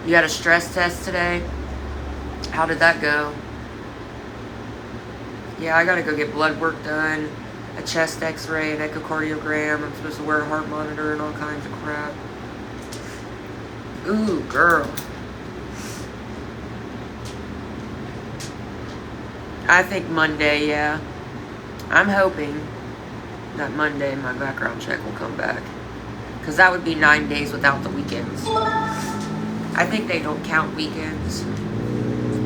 You had a stress test today? How did that go? Yeah, I gotta go get blood work done, a chest x-ray, an echocardiogram. I'm supposed to wear a heart monitor and all kinds of crap. Ooh, girl. I think Monday, yeah. I'm hoping that Monday my background check will come back. Because that would be 9 days without the weekends. I think they don't count weekends.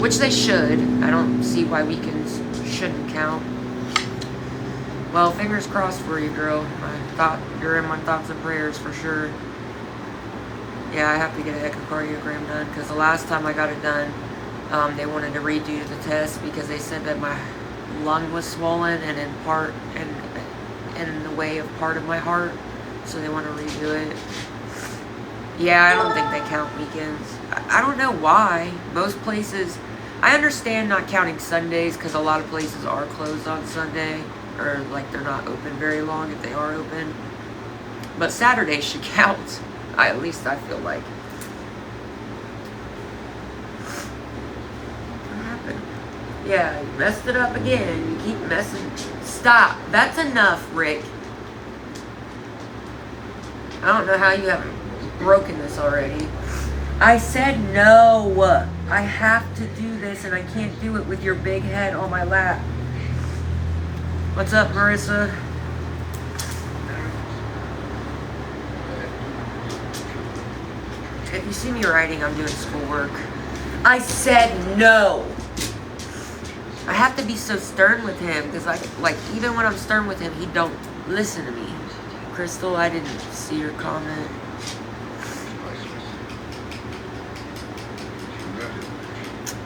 Which they should. I don't see why weekends shouldn't count. Well, fingers crossed for you, girl. You're in my thoughts and prayers for sure. Yeah, I have to get an echocardiogram done. Because the last time I got it done, they wanted to redo the test because they said that my lung was swollen and in the way of part of my heart, so they want to redo it. Yeah, I don't think they count weekends. I don't know why. Most places, I understand not counting Sundays because a lot of places are closed on Sunday, or like they're not open very long if they are open. But Saturdays should count. At least I feel like. Yeah, you messed it up again. You keep messing. Stop. That's enough, Rick. I don't know how you haven't broken this already. I said no. I have to do this, and I can't do it with your big head on my lap. What's up, Marissa? If you see me writing, I'm doing schoolwork. I said no. I have to be so stern with him because, like, even when I'm stern with him, he don't listen to me. Crystal, I didn't see your comment.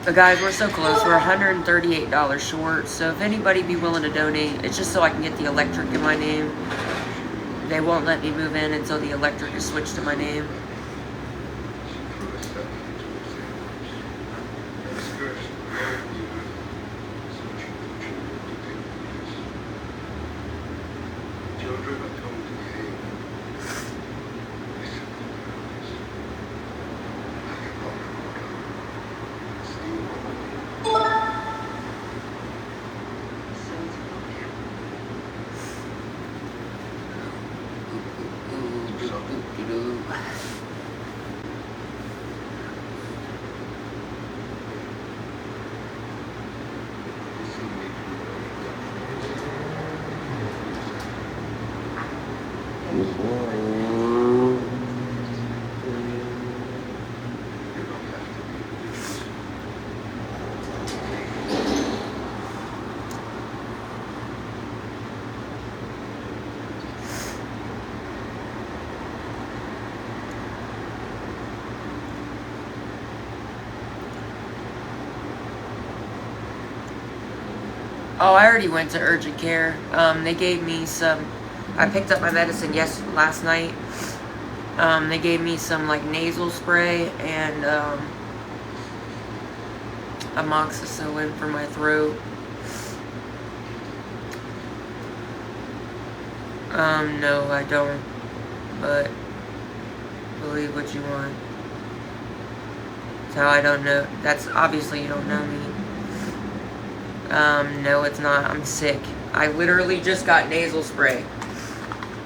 But guys, we're so close. We're $138 short. So if anybody be willing to donate, it's just so I can get the electric in my name. They won't let me move in until the electric is switched to my name. Oh, I already went to urgent care. They gave me some. I picked up my medicine last night. They gave me some like nasal spray and amoxicillin for my throat. No, I don't. But believe what you want. So I don't know. That's obviously you don't know me. No, it's not. I'm sick. I literally just got nasal spray.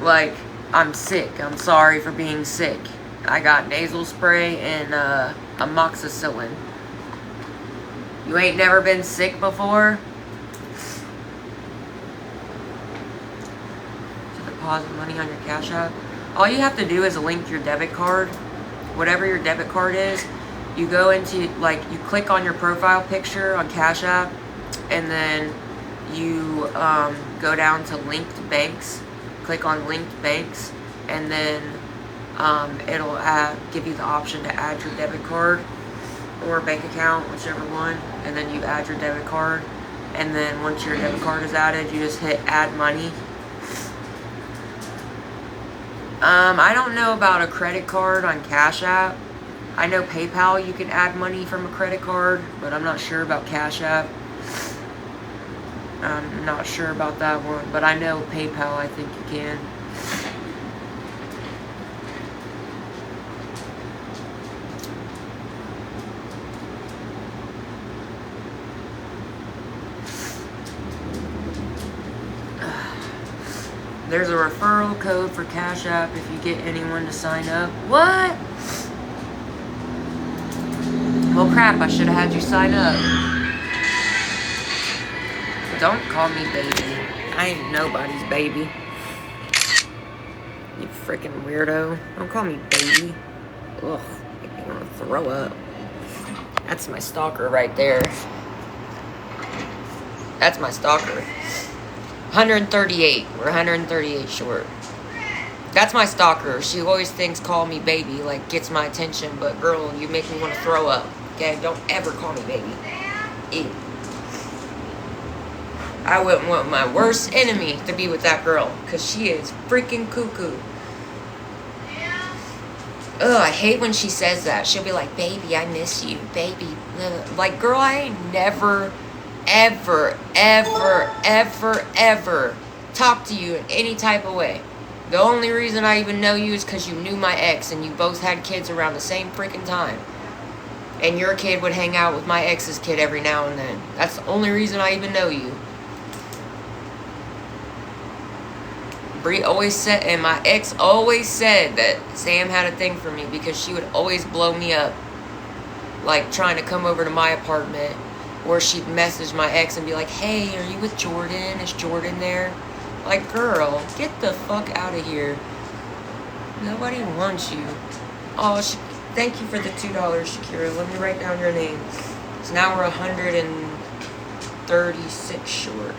Like, I'm sick. I'm sorry for being sick. I got nasal spray and amoxicillin. You ain't never been sick before? To deposit money on your Cash App. All you have to do is link your debit card. Whatever your debit card is, you go into, like, you click on your profile picture on Cash App, and then you go down to linked banks, click on linked banks, and then it'll give you the option to add your debit card or bank account, whichever one, and then you add your debit card, and then once your debit card is added, you just hit add money. I don't know about a credit card on Cash App. I know PayPal you can add money from a credit card, but I'm not sure about Cash App. I'm not sure about that one, but I know PayPal, I think you can. There's a referral code for Cash App if you get anyone to sign up. What? Well, crap, I should have had you sign up. Don't call me baby. I ain't nobody's baby. You freaking weirdo. Don't call me baby. Ugh, make me want to throw up. That's my stalker right there. That's my stalker. 138. We're 138 short. That's my stalker. She always thinks call me baby, like gets my attention. But girl, you make me want to throw up. Okay? Don't ever call me baby. Ew. I wouldn't want my worst enemy to be with that girl. Because she is freaking cuckoo. Ugh, I hate when she says that. She'll be like, baby, I miss you. Baby. Ugh. Like, girl, I ain't never, ever, ever, ever, ever talked to you in any type of way. The only reason I even know you is because you knew my ex and you both had kids around the same freaking time. And your kid would hang out with my ex's kid every now and then. That's the only reason I even know you. Bree always said, and my ex always said that Sam had a thing for me because she would always blow me up. Like trying to come over to my apartment. Or she'd message my ex and be like, hey, are you with Jordan? Is Jordan there? Like, girl, get the fuck out of here. Nobody wants you. Oh, thank you for the $2, Shakira. Let me write down your name. So now we're 136 short.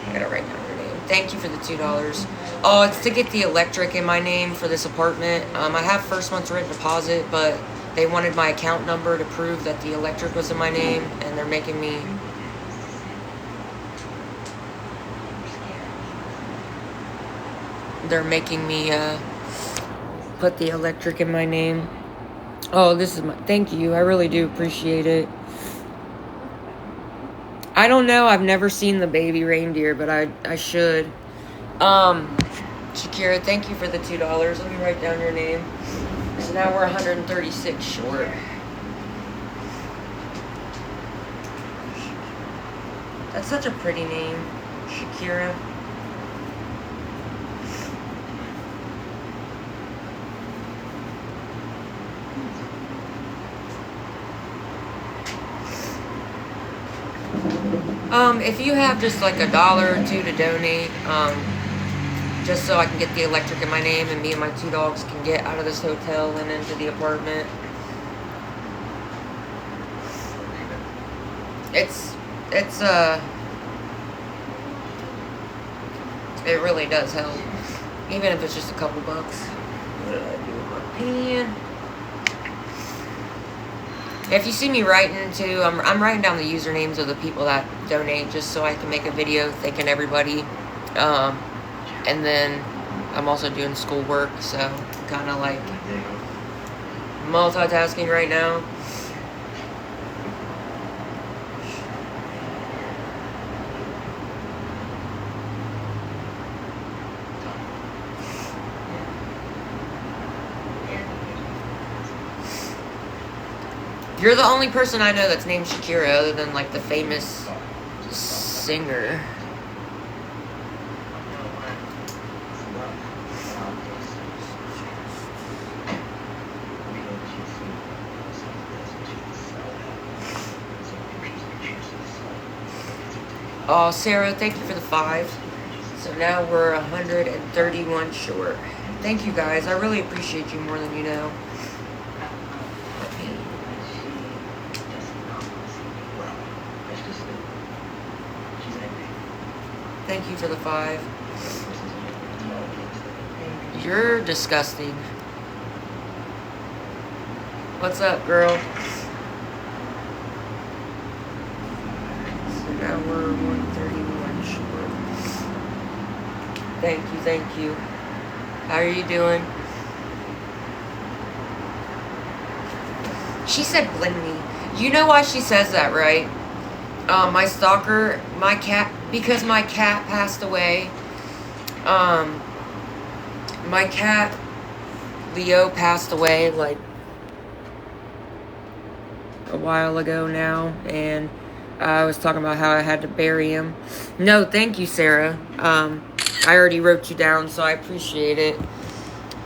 I gotta write down your name. Thank you for the $2. Oh, it's to get the electric in my name for this apartment. I have first month's rent deposit, but they wanted my account number to prove that the electric was in my name, and they're making me... put the electric in my name. Oh, this is my... Thank you. I really do appreciate it. I don't know. I've never seen the baby reindeer, but I should. Shakira, thank you for the $2. Let me write down your name. So now we're 136 short. That's such a pretty name, Shakira. If you have just like $1 or $2 to donate, just so I can get the electric in my name and me and my 2 dogs can get out of this hotel and into the apartment. It really does help. Even if it's just a couple bucks. What did I do with my pen? If you see me writing too, I'm writing down the usernames of the people that donate just so I can make a video thanking everybody. And then I'm also doing schoolwork, so I'm kind of like multitasking right now. You're the only person I know that's named Shakira other than like the famous singer. Oh, Sarah, thank you for the 5. So now we're 131 short. Thank you guys. I really appreciate you more than you know. Thank you for the 5. You're disgusting. What's up, girl? So now we're 131 short. Thank you, thank you. How are you doing? She said blend me. You know why she says that, right? My stalker, my cat, because my cat passed away. My cat, Leo, passed away like a while ago now, and I was talking about how I had to bury him. No, thank you, Sarah. I I already wrote you down, so I appreciate it.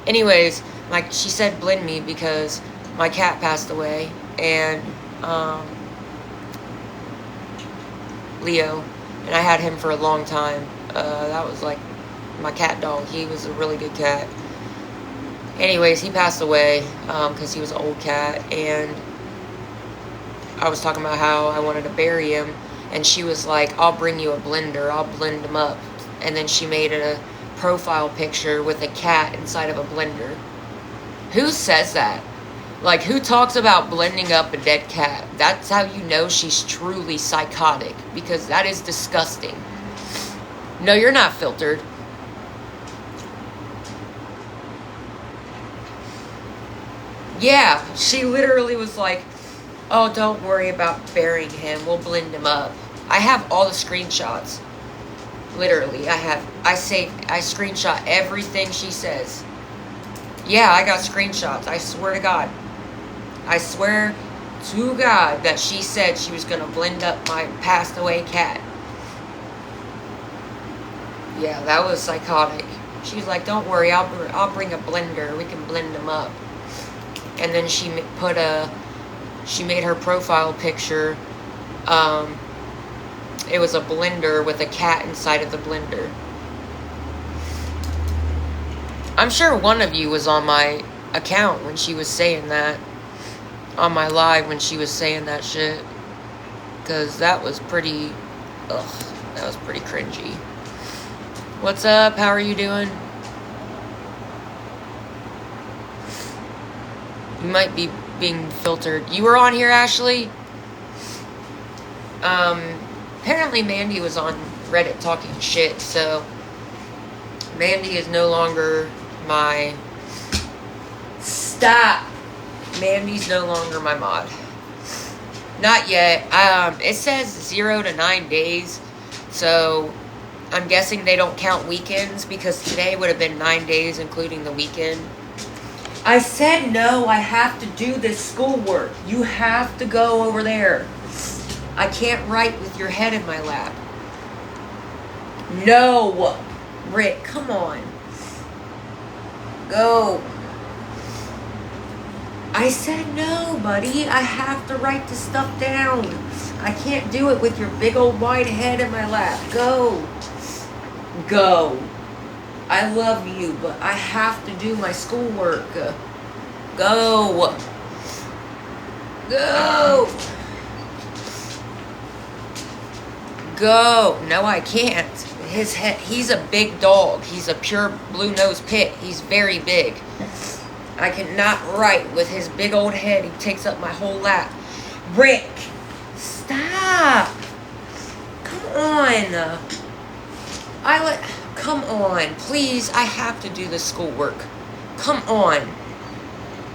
Anyways, like she said, blend me because my cat passed away, and Leo, and I had him for a long time. That was like my cat dog. He was a really good cat. Anyways, he passed away because he was an old cat, and I was talking about how I wanted to bury him, and she was like, I'll bring you a blender, I'll blend him up. And then she made a profile picture with a cat inside of a blender. Who says that? Like, who talks about blending up a dead cat? That's how you know she's truly psychotic, because that is disgusting. No, you're not filtered. Yeah, she literally was like, oh, don't worry about burying him, we'll blend him up. I have all the screenshots. Literally, I screenshot everything she says. Yeah, I got screenshots. I swear to God. I swear to God that she said she was going to blend up my passed away cat. Yeah, that was psychotic. She was like, don't worry, I'll bring a blender. We can blend them up. And then she made her profile picture, it was a blender with a cat inside of the blender. I'm sure one of you was on my account when she was saying that. On my live when she was saying that shit. Because that was pretty... Ugh, that was pretty cringy. What's up? How are you doing? You might be being filtered. You were on here, Ashley? Apparently Mandy was on Reddit talking shit, so Mandy is no longer my... Stop! Mandy's no longer my mod. Not yet. It says 0 to 9 days, so I'm guessing they don't count weekends, because today would have been 9 days, including the weekend. I said no, I have to do this schoolwork. You have to go over there. I can't write with your head in my lap. No! Rick, come on. Go. I said no, buddy. I have to write the stuff down. I can't do it with your big old white head in my lap. Go. Go. I love you, but I have to do my schoolwork. Go. Go. Go. No, I can't. His head, he's a big dog. He's a pure blue-nosed pit. He's very big. I cannot write with his big old head. He takes up my whole lap. Rick, stop. Come on. Come on. Please, I have to do the schoolwork. Come on.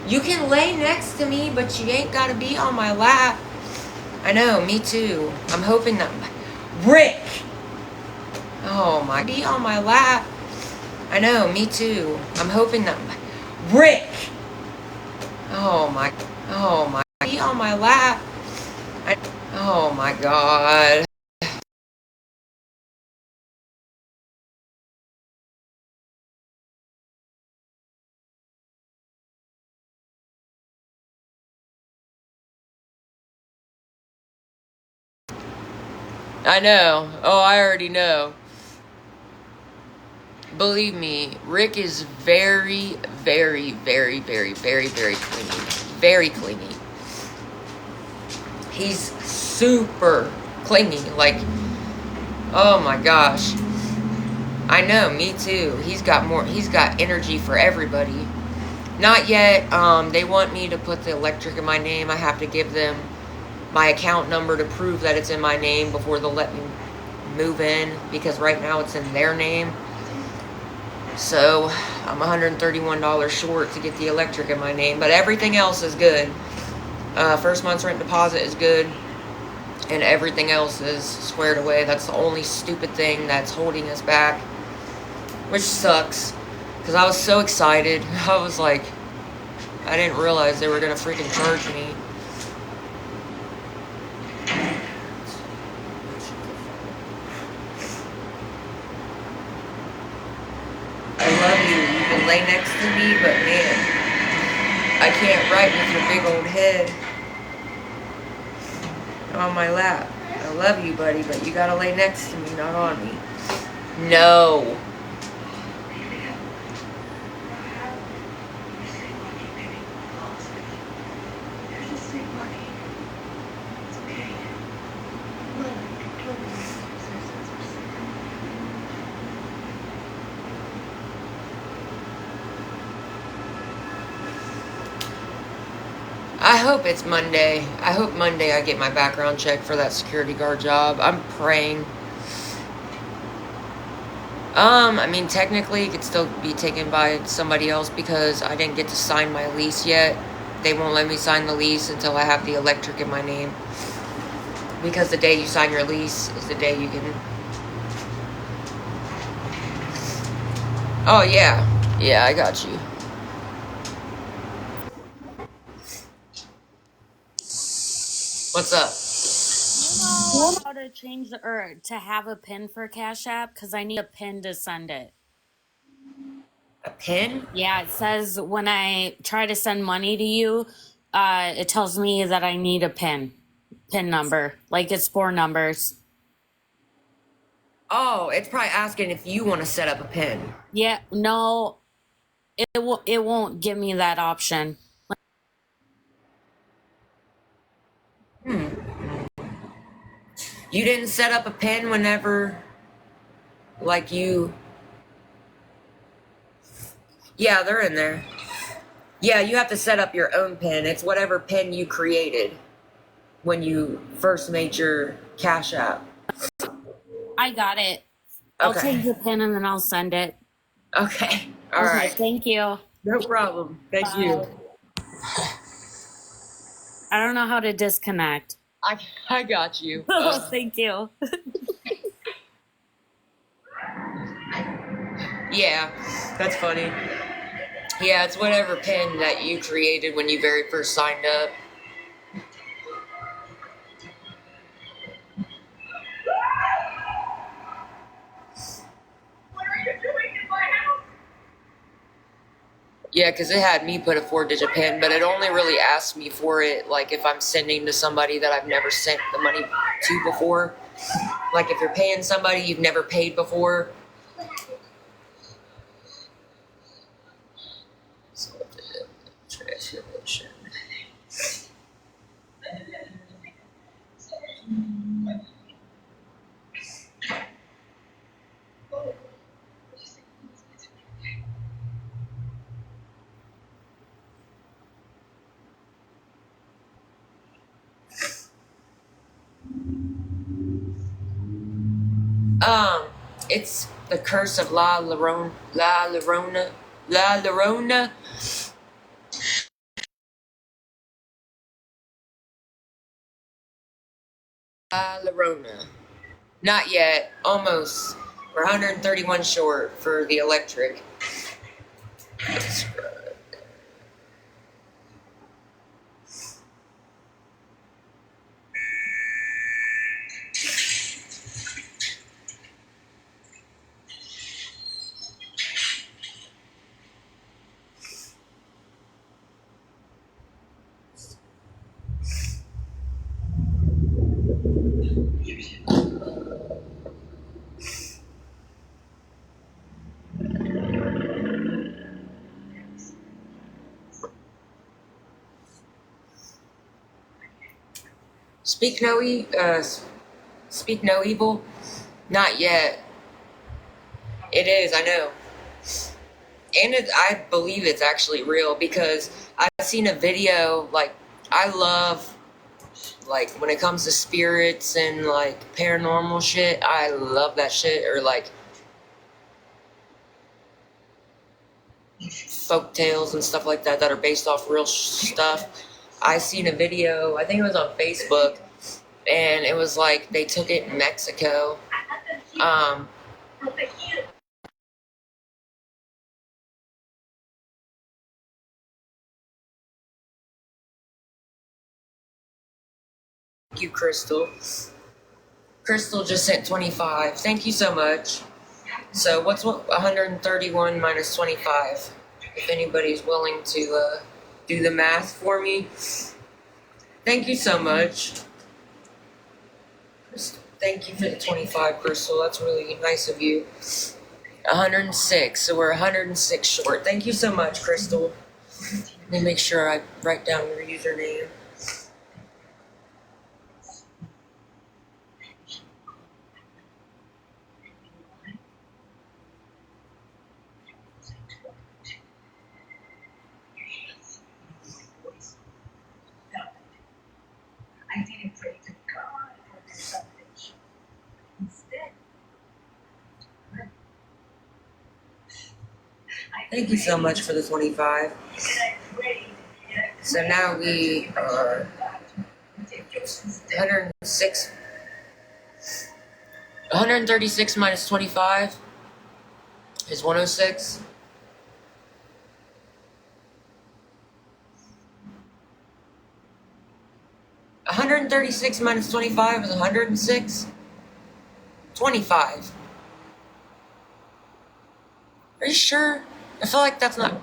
You can lay next to me, but you ain't got to be on my lap. I know, me too. I'm hoping that... Rick! Oh my... Be on my lap. I know, me too. I'm hoping that... Rick! Oh my... Be on my lap. Oh my God. I know. Oh, I already know. Believe me, Rick is very, very, very, very, very, very clingy. Very clingy. He's super clingy. Like, oh my gosh. I know, me too. He's got energy for everybody. Not yet. They want me to put the electric in my name. I have to give them my account number to prove that it's in my name before they'll let me move in, because right now it's in their name. So I'm $131 short to get the electric in my name, but everything else is good. First month's rent deposit is good, and everything else is squared away. That's the only stupid thing that's holding us back, which sucks, because I was so excited. I was like, I didn't realize they were gonna freaking charge me. lay next to me, but man, I can't write with your big old head on my lap. I love you, buddy, but you gotta lay next to me, not on me. No. I hope it's Monday. I hope Monday I get my background check for that security guard job. I'm praying. I mean, technically, it could still be taken by somebody else because I didn't get to sign my lease yet. They won't let me sign the lease until I have the electric in my name. Because the day you sign your lease is the day you can... Oh, yeah. Yeah, I got you. What's up? You know how to change or to have a pin for Cash App? Because I need a pin to send it. A pin? Yeah, it says when I try to send money to you, it tells me that I need a pin number. Like it's 4 numbers. Oh, it's probably asking if you want to set up a pin. Yeah, no, it won't give me that option. You didn't set up a pin whenever, like you... Yeah, they're in there. Yeah, you have to set up your own pin. It's whatever pin you created when you first made your Cash App. I got it. I'll Okay. change the pin and then I'll send it. Okay. All right. Thank you. No problem. Thank you. I don't know how to disconnect. I got you. Thank you. Yeah, that's funny. Yeah, it's whatever pin that you created when you very first signed up. Yeah, because it had me put a 4-digit pin, but it only really asked me for it, like, if I'm sending to somebody that I've never sent the money to before. Like, if you're paying somebody you've never paid before. Transformation. It's the curse of La Llorona. La Llorona. La Llorona. La Llorona. Not yet. Almost. We're 131 short for the electric. Speak no evil. Not yet. It is, I know. And I believe it's actually real because I've seen a video, like, I love, like, when it comes to spirits and, like, paranormal shit, I love that shit, or, like, folk tales and stuff like that are based off real stuff. I seen a video, I think it was on Facebook, and it was like, they took it in Mexico, Thank you, Crystal. Crystal just sent 25. Thank you so much. So what's 131 minus 25? if anybody's willing to do the math for me. Thank you so much. Thank you for the 25, Crystal. That's really nice of you. 106, so we're 106 short. Thank you so much, Crystal. Let me make sure I write down your username. Thank you so much for the 25. So now we are 106. 136 minus 25 is 106. $136 minus 25 is 106. 25. Are you sure? I feel like that's not.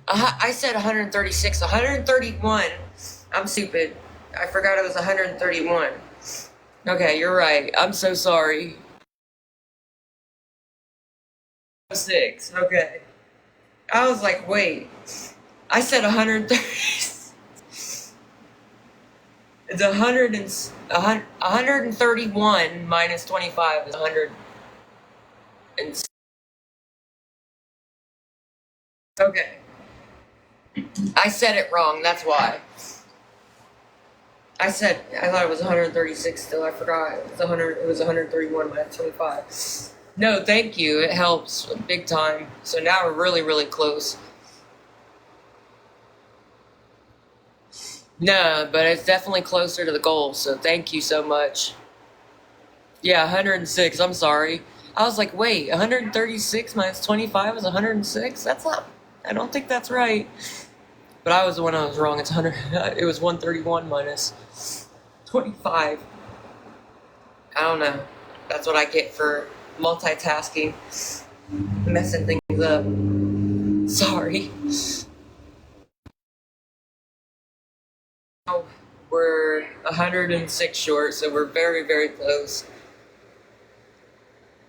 I said 136. 131. I'm stupid. I forgot it was 131. Okay, you're right. I'm so sorry. 6. Okay. I was like, wait. I said 130. It's 131 minus 25 is 100. Okay. I said it wrong. That's why. I thought it was 136 still. I forgot. It was 131 minus 25. No, thank you. It helps big time. So now we're really, really close. No, but it's definitely closer to the goal. So thank you so much. Yeah, 106. I'm sorry. I was like, wait, 136 minus 25 is 106? That's not. I don't think that's right. But I was the one I was wrong. It's 100. It was 131 minus 25. I don't know. That's what I get for multitasking, messing things up. Sorry. We're 106 short, so we're very, very close.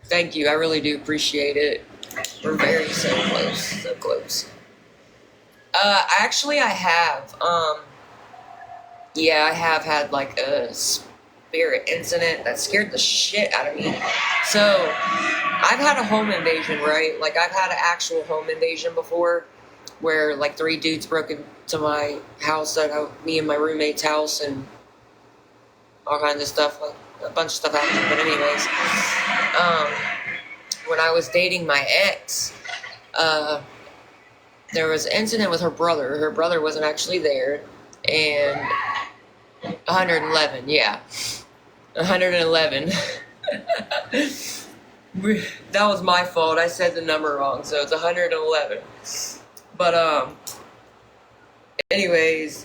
Thank you. I really do appreciate it. We're very so close. So close. Actually, I have. Yeah, I have had like a spirit incident that scared the shit out of me. So, I've had a home invasion, right? Like, I've had an actual home invasion before where like 3 dudes broke into my house, me and my roommate's house, and all kinds of stuff, like a bunch of stuff happened. But anyways, when I was dating my ex, there was an incident with her brother. Her brother wasn't actually there, and 111, yeah. 111. That was my fault. I said the number wrong, so it's 111. But, anyways,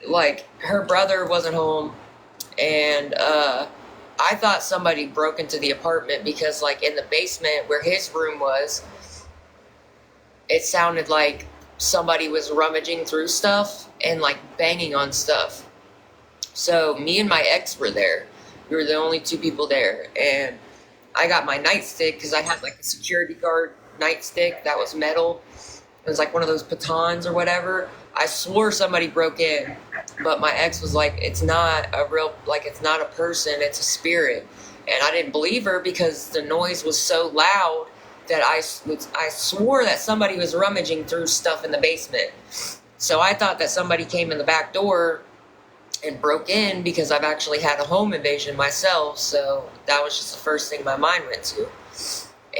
like, her brother wasn't home, and, I thought somebody broke into the apartment because, like, in the basement where his room was, it sounded like somebody was rummaging through stuff and, like, banging on stuff. So, me and my ex were there. We were the only 2 people there, and I got my nightstick because I had, like, a security guard nightstick that was metal. It was like one of those batons or whatever. I swore somebody broke in, but my ex was like, it's not a person, it's a spirit. And I didn't believe her because the noise was so loud that I swore that somebody was rummaging through stuff in the basement. So I thought that somebody came in the back door and broke in because I've actually had a home invasion myself. So that was just the first thing my mind went to.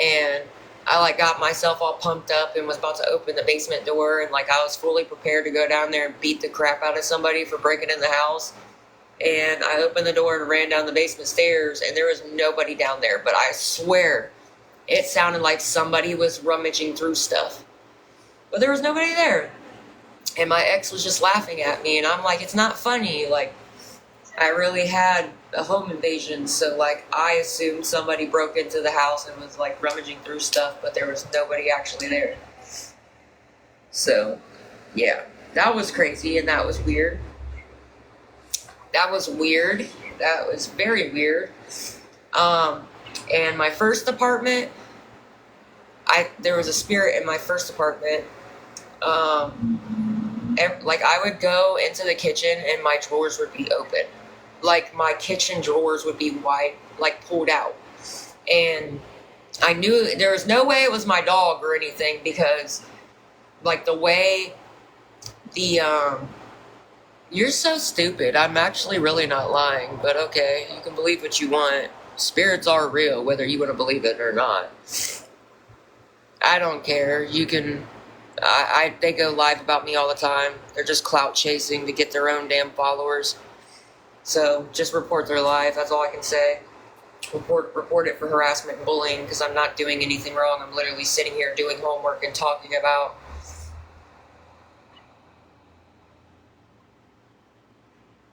And I like got myself all pumped up and was about to open the basement door, and like I was fully prepared to go down there and beat the crap out of somebody for breaking in the house. And I opened the door and ran down the basement stairs, and there was nobody down there, but I swear it sounded like somebody was rummaging through stuff. But there was nobody there. And my ex was just laughing at me, and I'm like, it's not funny. Like, I really had a home invasion, so like I assumed somebody broke into the house and was like rummaging through stuff, but there was nobody actually there. So, yeah, that was crazy and that was weird. That was weird. That was very weird. And my first apartment, there was a spirit in my first apartment. Like I would go into the kitchen and my drawers would be open. Like my kitchen drawers would be wide, like pulled out. And I knew there was no way it was my dog or anything because like the way you're so stupid. I'm actually really not lying, but okay, you can believe what you want. Spirits are real, whether you want to believe it or not. I don't care. You can. They go live about me all the time. They're just clout chasing to get their own damn followers. So just report their live. That's all I can say. Report it for harassment and bullying because I'm not doing anything wrong. I'm literally sitting here doing homework and talking about.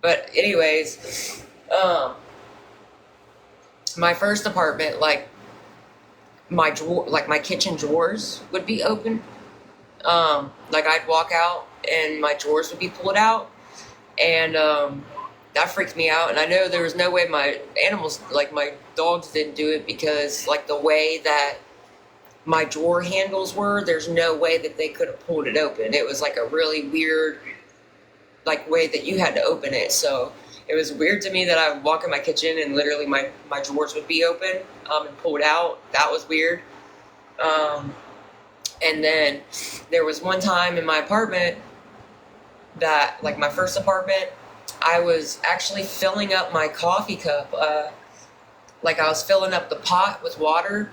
But anyways, my first apartment, like my kitchen drawers would be open. Like I'd walk out and my drawers would be pulled out, and that freaked me out. And I know there was no way my animals, like my dogs, didn't do it because like the way that my drawer handles were, there's no way that they could have pulled it open. It was like a really weird, like way that you had to open it. So it was weird to me that I would walk in my kitchen and literally my drawers would be open and pulled out. That was weird. And then there was one time in my apartment that, like my first apartment, I was actually filling up my coffee cup. Like I was filling up the pot with water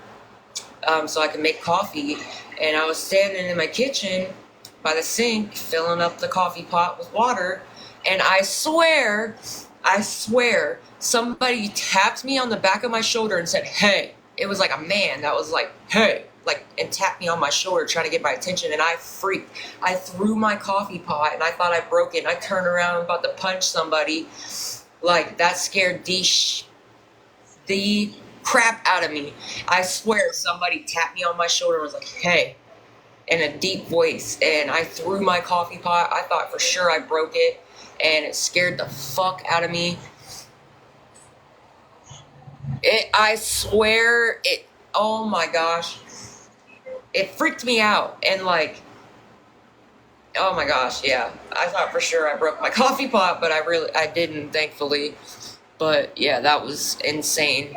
so I could make coffee. And I was standing in my kitchen by the sink filling up the coffee pot with water. And I swear, somebody tapped me on the back of my shoulder and said, "Hey." It was like a man that was like, "Hey." Like, and tapped me on my shoulder trying to get my attention, and I freaked. I threw my coffee pot, and I thought I broke it, and I turned around about to punch somebody. Like, that scared the crap out of me. I swear somebody tapped me on my shoulder and was like, "Hey," in a deep voice, and I threw my coffee pot. I thought for sure I broke it, and it scared the fuck out of me. I swear, oh my gosh. It freaked me out, and like, oh my gosh, yeah. I thought for sure I broke my coffee pot, but I didn't, thankfully. But yeah, that was insane.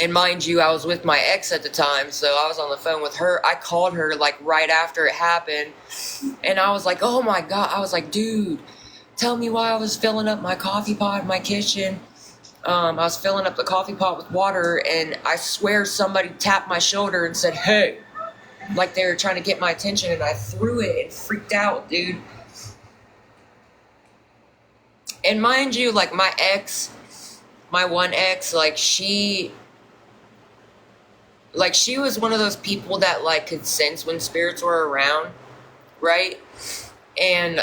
And mind you, I was with my ex at the time, so I was on the phone with her. I called her like right after it happened, and I was like, oh my God. I was like, dude, tell me why I was filling up my coffee pot in my kitchen. I was filling up the coffee pot with water, and I swear somebody tapped my shoulder and said, "Hey." Like they were trying to get my attention, and I threw it and freaked out, dude. And mind you, like my one ex, like she was one of those people that like could sense when spirits were around, right? And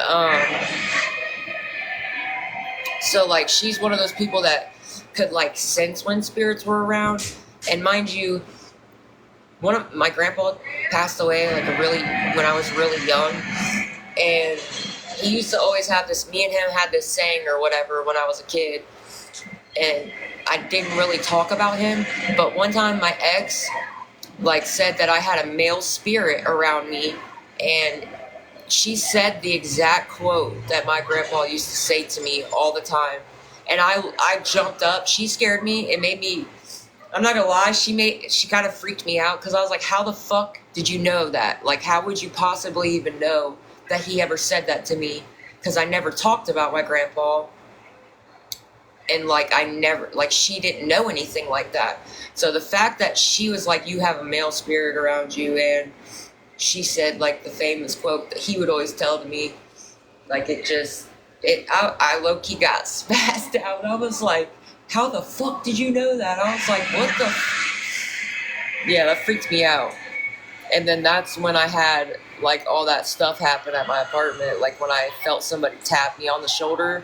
so like she's one of those people that could like sense when spirits were around. And mind you, one of my grandpa passed away like when I was really young, and he used to always have this. Me and him had this saying or whatever when I was a kid, and I didn't really talk about him. But one time my ex like said that I had a male spirit around me, and she said the exact quote that my grandpa used to say to me all the time, and I jumped up. She scared me. It made me. I'm not gonna lie, she kind of freaked me out because I was like, how the fuck did you know that? Like, how would you possibly even know that he ever said that to me? Because I never talked about my grandpa, and like she didn't know anything like that. So the fact that she was like, you have a male spirit around you, and she said like the famous quote that he would always tell to me, like I low-key got spazzed out. I was like, how the fuck did you know that? I was like, what the? Yeah, that freaked me out. And then that's when I had like all that stuff happen at my apartment. Like when I felt somebody tap me on the shoulder,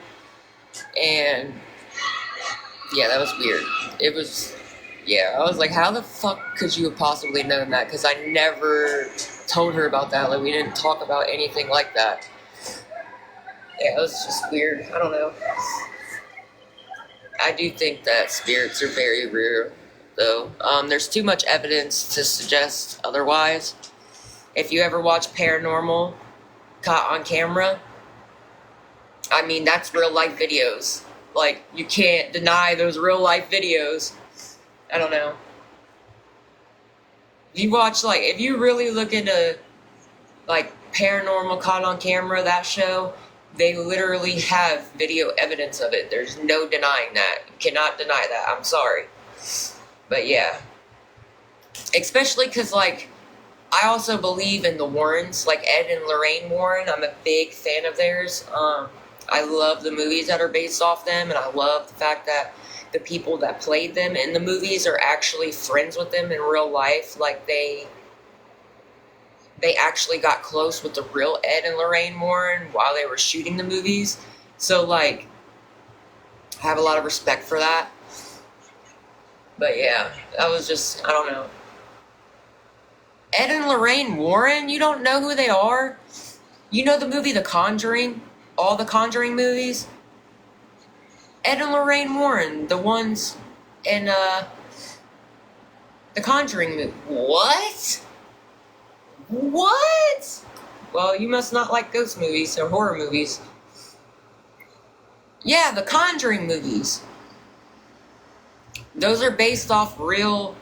And yeah, that was weird. It was, yeah, I was like, how the fuck could you have possibly known that? Because I never told her about that. Like, we didn't talk about anything like that. Yeah, it was just weird. I don't know. I do think that spirits are very real, though. There's too much evidence to suggest otherwise. If you ever watch Paranormal Caught on Camera, I mean, that's real life videos. Like, you can't deny those real life videos. I don't know. You watch, like, if you really look into, like, Paranormal Caught on Camera, that show, they literally have video evidence of it. There's no denying that. You cannot deny that. I'm sorry. But yeah. Especially because, like, I also believe in the Warrens, like Ed and Lorraine Warren. I'm a big fan of theirs. I love the movies that are based off them, and I love the fact that the people that played them in the movies are actually friends with them in real life. Like, they actually got close with the real Ed and Lorraine Warren while they were shooting the movies. So, like, I have a lot of respect for that. But yeah, that was just, I don't know. Ed and Lorraine Warren, you don't know who they are? You know the movie The Conjuring? All the Conjuring movies? Ed and Lorraine Warren, the ones in The Conjuring movie. What? What? Well, you must not like ghost movies or horror movies. Yeah, The Conjuring movies. Those are based off real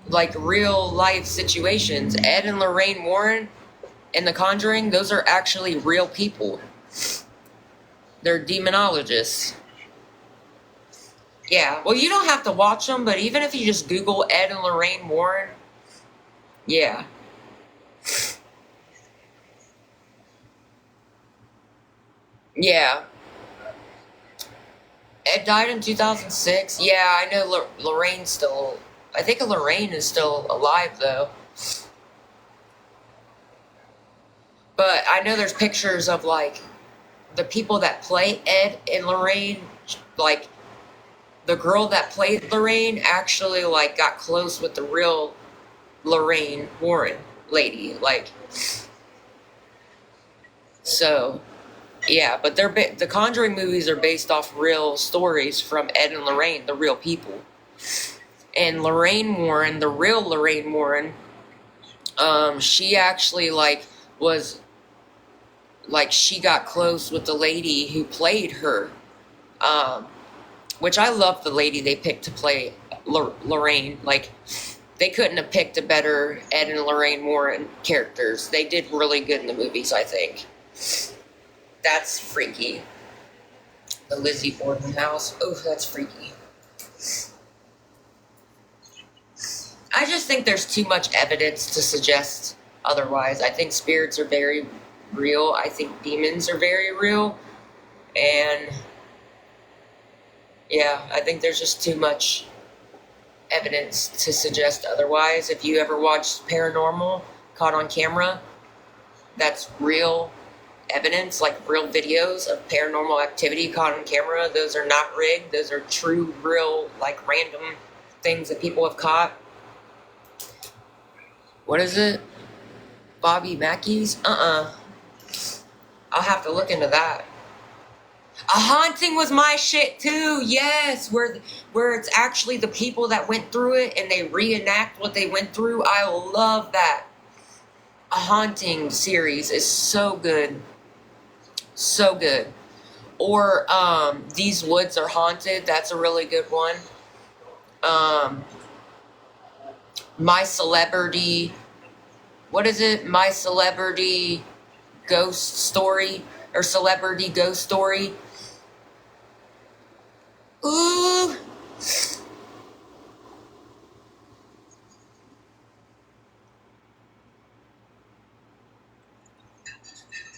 life situations. Ed and Lorraine Warren and The Conjuring, those are actually real people. They're demonologists. Yeah, well, you don't have to watch them, but even if you just Google Ed and Lorraine Warren, yeah. Yeah. Ed died in 2006. Yeah, I know Lorraine's still... I think Lorraine is still alive, though. But I know there's pictures of, like, the people that play Ed and Lorraine. Like, the girl that played Lorraine actually, like, got close with the real Lorraine Warren lady. Like, so... Yeah, but the Conjuring movies are based off real stories from Ed and Lorraine, the real people. And Lorraine Warren, the real Lorraine Warren, she actually, like, was, like, she got close with the lady who played her. Which I love the lady they picked to play Lorraine. Like, they couldn't have picked a better Ed and Lorraine Warren characters. They did really good in the movies, I think. That's freaky. The Lizzie Borden house. Oh, that's freaky. I just think there's too much evidence to suggest otherwise. I think spirits are very real. I think demons are very real. And yeah, I think there's just too much evidence to suggest otherwise. If you ever watched Paranormal Caught on Camera, that's real evidence, like real videos of paranormal activity caught on camera. Those are not rigged. Those are true, real, like, random things that people have caught. What is it? Bobby Mackey's? I'll have to look into that. A haunting was my shit too. Yes, where it's actually the people that went through it and they reenact what they went through. I love that. A Haunting series is so good. So good. Or These Woods Are Haunted. That's a really good one. My Celebrity... What is it? My Celebrity Ghost Story? Or Celebrity Ghost Story? Ooh!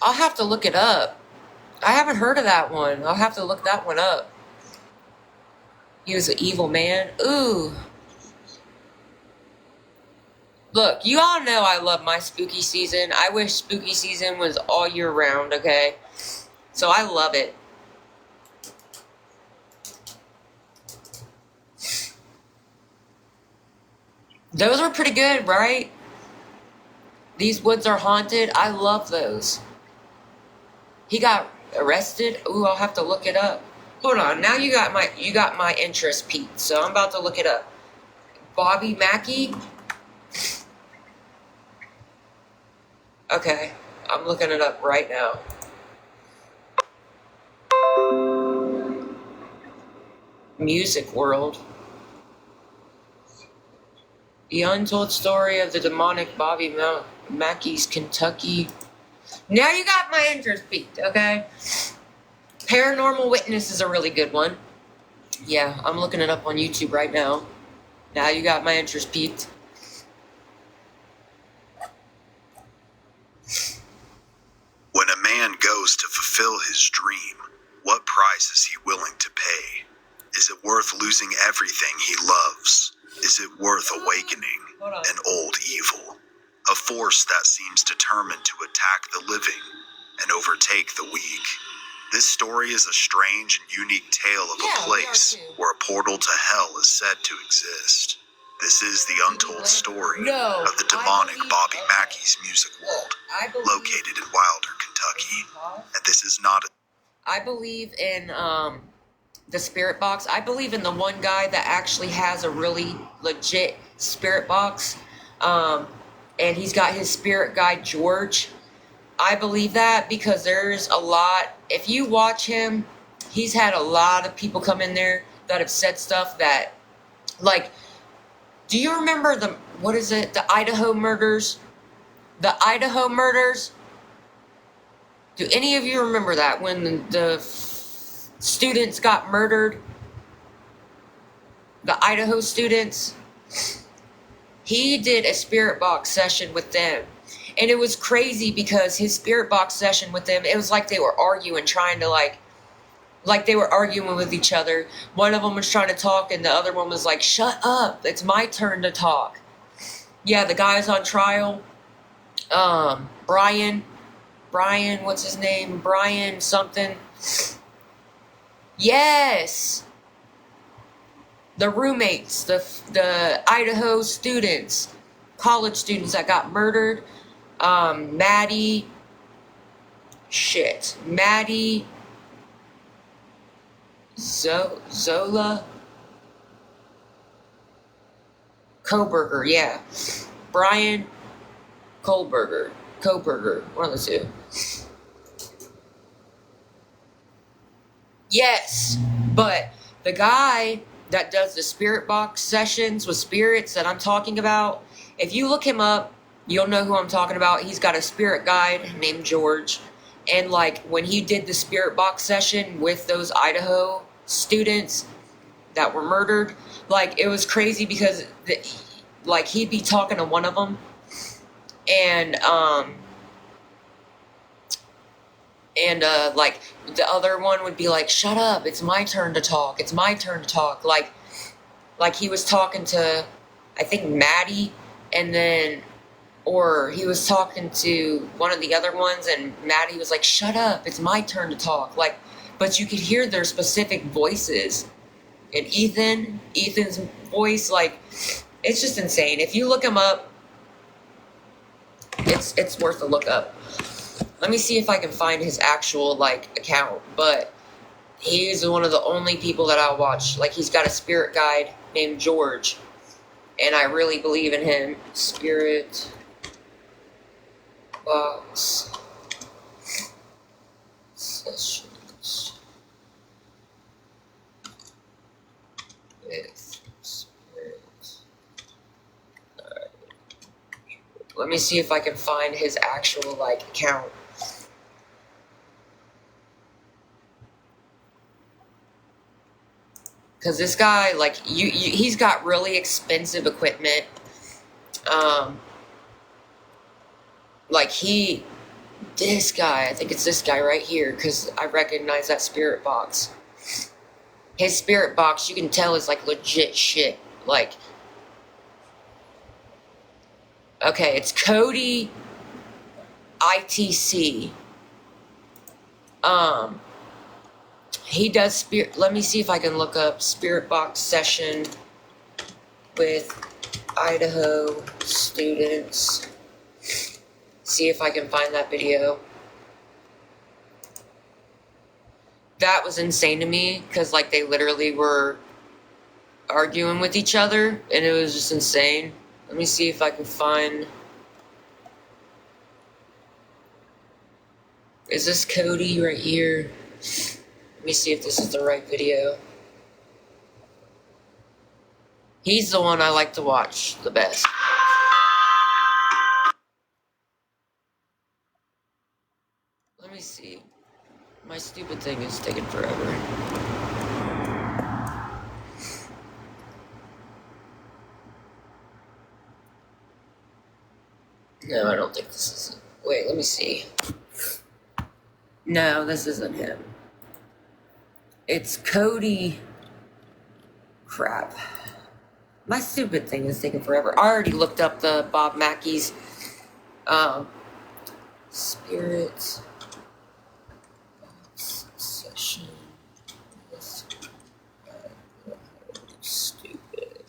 I'll have to look it up. I haven't heard of that one. I'll have to look that one up. He was an evil man. Ooh. Look, you all know I love my spooky season. I wish spooky season was all year round, okay? So I love it. Those are pretty good, right? These woods are haunted. I love those. He got arrested. Ooh, I'll have to look it up. Hold on. Now you got my interest peaked. So I'm about to look it up. Bobby Mackey. Okay, I'm looking it up right now. Music world. The untold story of the demonic Bobby Mackey's Kentucky. Now you got my interest peaked, okay? Paranormal Witness is a really good one. Yeah, I'm looking it up on YouTube right now. Now you got my interest peaked. When a man goes to fulfill his dream, what price is he willing to pay? Is it worth losing everything he loves? Is it worth awakening an old evil? A force that seems determined to attack the living and overtake the weak. This story is a strange and unique tale of a place where a portal to hell is said to exist. This is the untold story of the demonic Bobby Mackey's music world, located in Wilder, Kentucky. And this is not a... I believe in the spirit box. I believe in the one guy that actually has a really legit spirit box. And he's got his spirit guide, George. I believe that because there's a lot. If you watch him, he's had a lot of people come in there that have said stuff that, like, do you remember the Idaho murders? The Idaho murders? Do any of you remember that when the students got murdered? The Idaho students? He did a spirit box session with them. And it was crazy because his spirit box session with them, it was like they were arguing, trying to like they were arguing with each other. One of them was trying to talk and the other one was like, shut up, it's my turn to talk. Yeah, the guy's on trial. Brian, what's his name? Brian something. Yes. The roommates, the Idaho students, college students that got murdered. Maddie Zola Koberger, yeah. Brian Koberger, one of the two. Yes, but the guy that does the spirit box sessions with spirits that I'm talking about, if you look him up, you'll know who I'm talking about. He's got a spirit guide named George. And, like, when he did the spirit box session with those Idaho students that were murdered, like, it was crazy because, he'd be talking to one of them. And, like, the other one would be like, shut up, it's my turn to talk. It's my turn to talk. Like he was talking to, I think, Maddie, and then... Or he was talking to one of the other ones, and Maddie was like, shut up, it's my turn to talk. Like, but you could hear their specific voices. And Ethan's voice, like, it's just insane. If you look him up, it's worth a look up. Let me see if I can find his actual, like, account. But he's one of the only people that I'll watch. Like, he's got a spirit guide named George. And I really believe in him. Spirit... box sessions with spirits. Right. Let me see if I can find his actual, like, account. Because this guy, like, he's got really expensive equipment. Like, this guy, I think it's this guy right here, because I recognize that spirit box. His spirit box, you can tell, is, like, legit shit. Like, okay, it's Cody ITC. He does spirit, let me see if I can look up spirit box session with Idaho students. See if I can find that video. That was insane to me because, like, they literally were arguing with each other, and it was just insane. Let me see if I can find. Is this Cody right here? Let me see if this is the right video. He's the one I like to watch the best. Let me see. My stupid thing is taking forever. No, I don't think this is it. Wait, let me see. No, this isn't him. It's Cody. Crap. My stupid thing is taking forever. I already looked up the Bob Mackey's Spirits session. Stupid.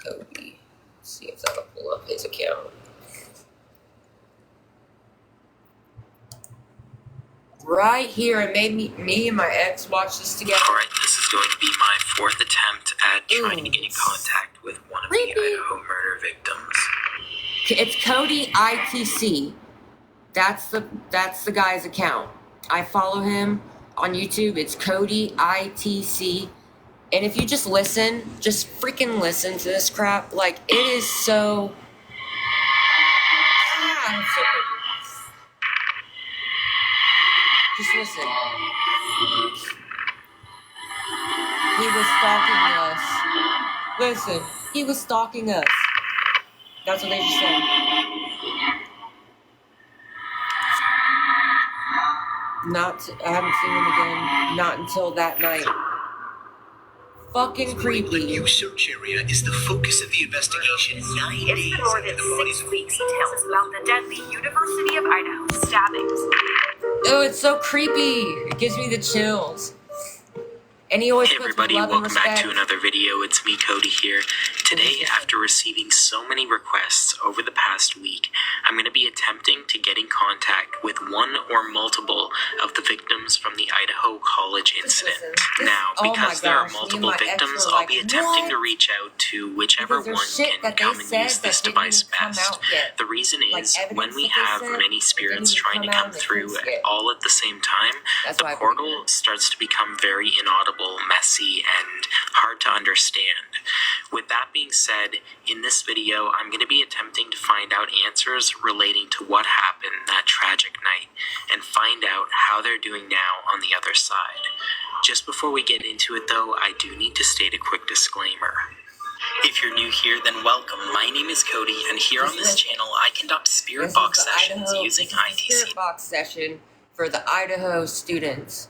Cody. Let's see if that'll pull up his account. Right here, it made me and my ex watch this together. Alright, this is going to be my fourth attempt at trying to get in contact with one of the Idaho murder victims. It's Cody ITC. That's the guy's account. I follow him on YouTube. It's Cody ITC. And if you just listen, just freaking listen to this crap. Like, it is so... it's so crazy. Just listen. He was stalking us. Listen, he was stalking us. That's what they just said. I haven't seen him again. Not until that night. Fucking creepy. The new search area is the focus of the investigation. 9 days It's been more than 6 weeks details about the deadly University of Idaho stabbings. Oh, it's so creepy. It gives me the chills. And he always Hey puts everybody, love and welcome back to respect. another video. It's me, Cody, here. Today, after receiving so many requests over the past week, I'm going to be attempting to get in contact with one or multiple of the victims from the Idaho College incident. Now, because there are multiple victims, I'll be attempting to reach out to whichever one can come and use this device best. The reason is, when we have many spirits trying to come through all at the same time, the portal starts to become very inaudible, messy, and hard to understand. With that being said, in this video, I'm going to be attempting to find out answers relating to what happened that tragic night, and find out how they're doing now on the other side. Just before we get into it though, I do need to state a quick disclaimer. If you're new here, then welcome. My name is Cody, and here on this channel, I conduct spirit box sessions using ITC Spirit box session for the Idaho students.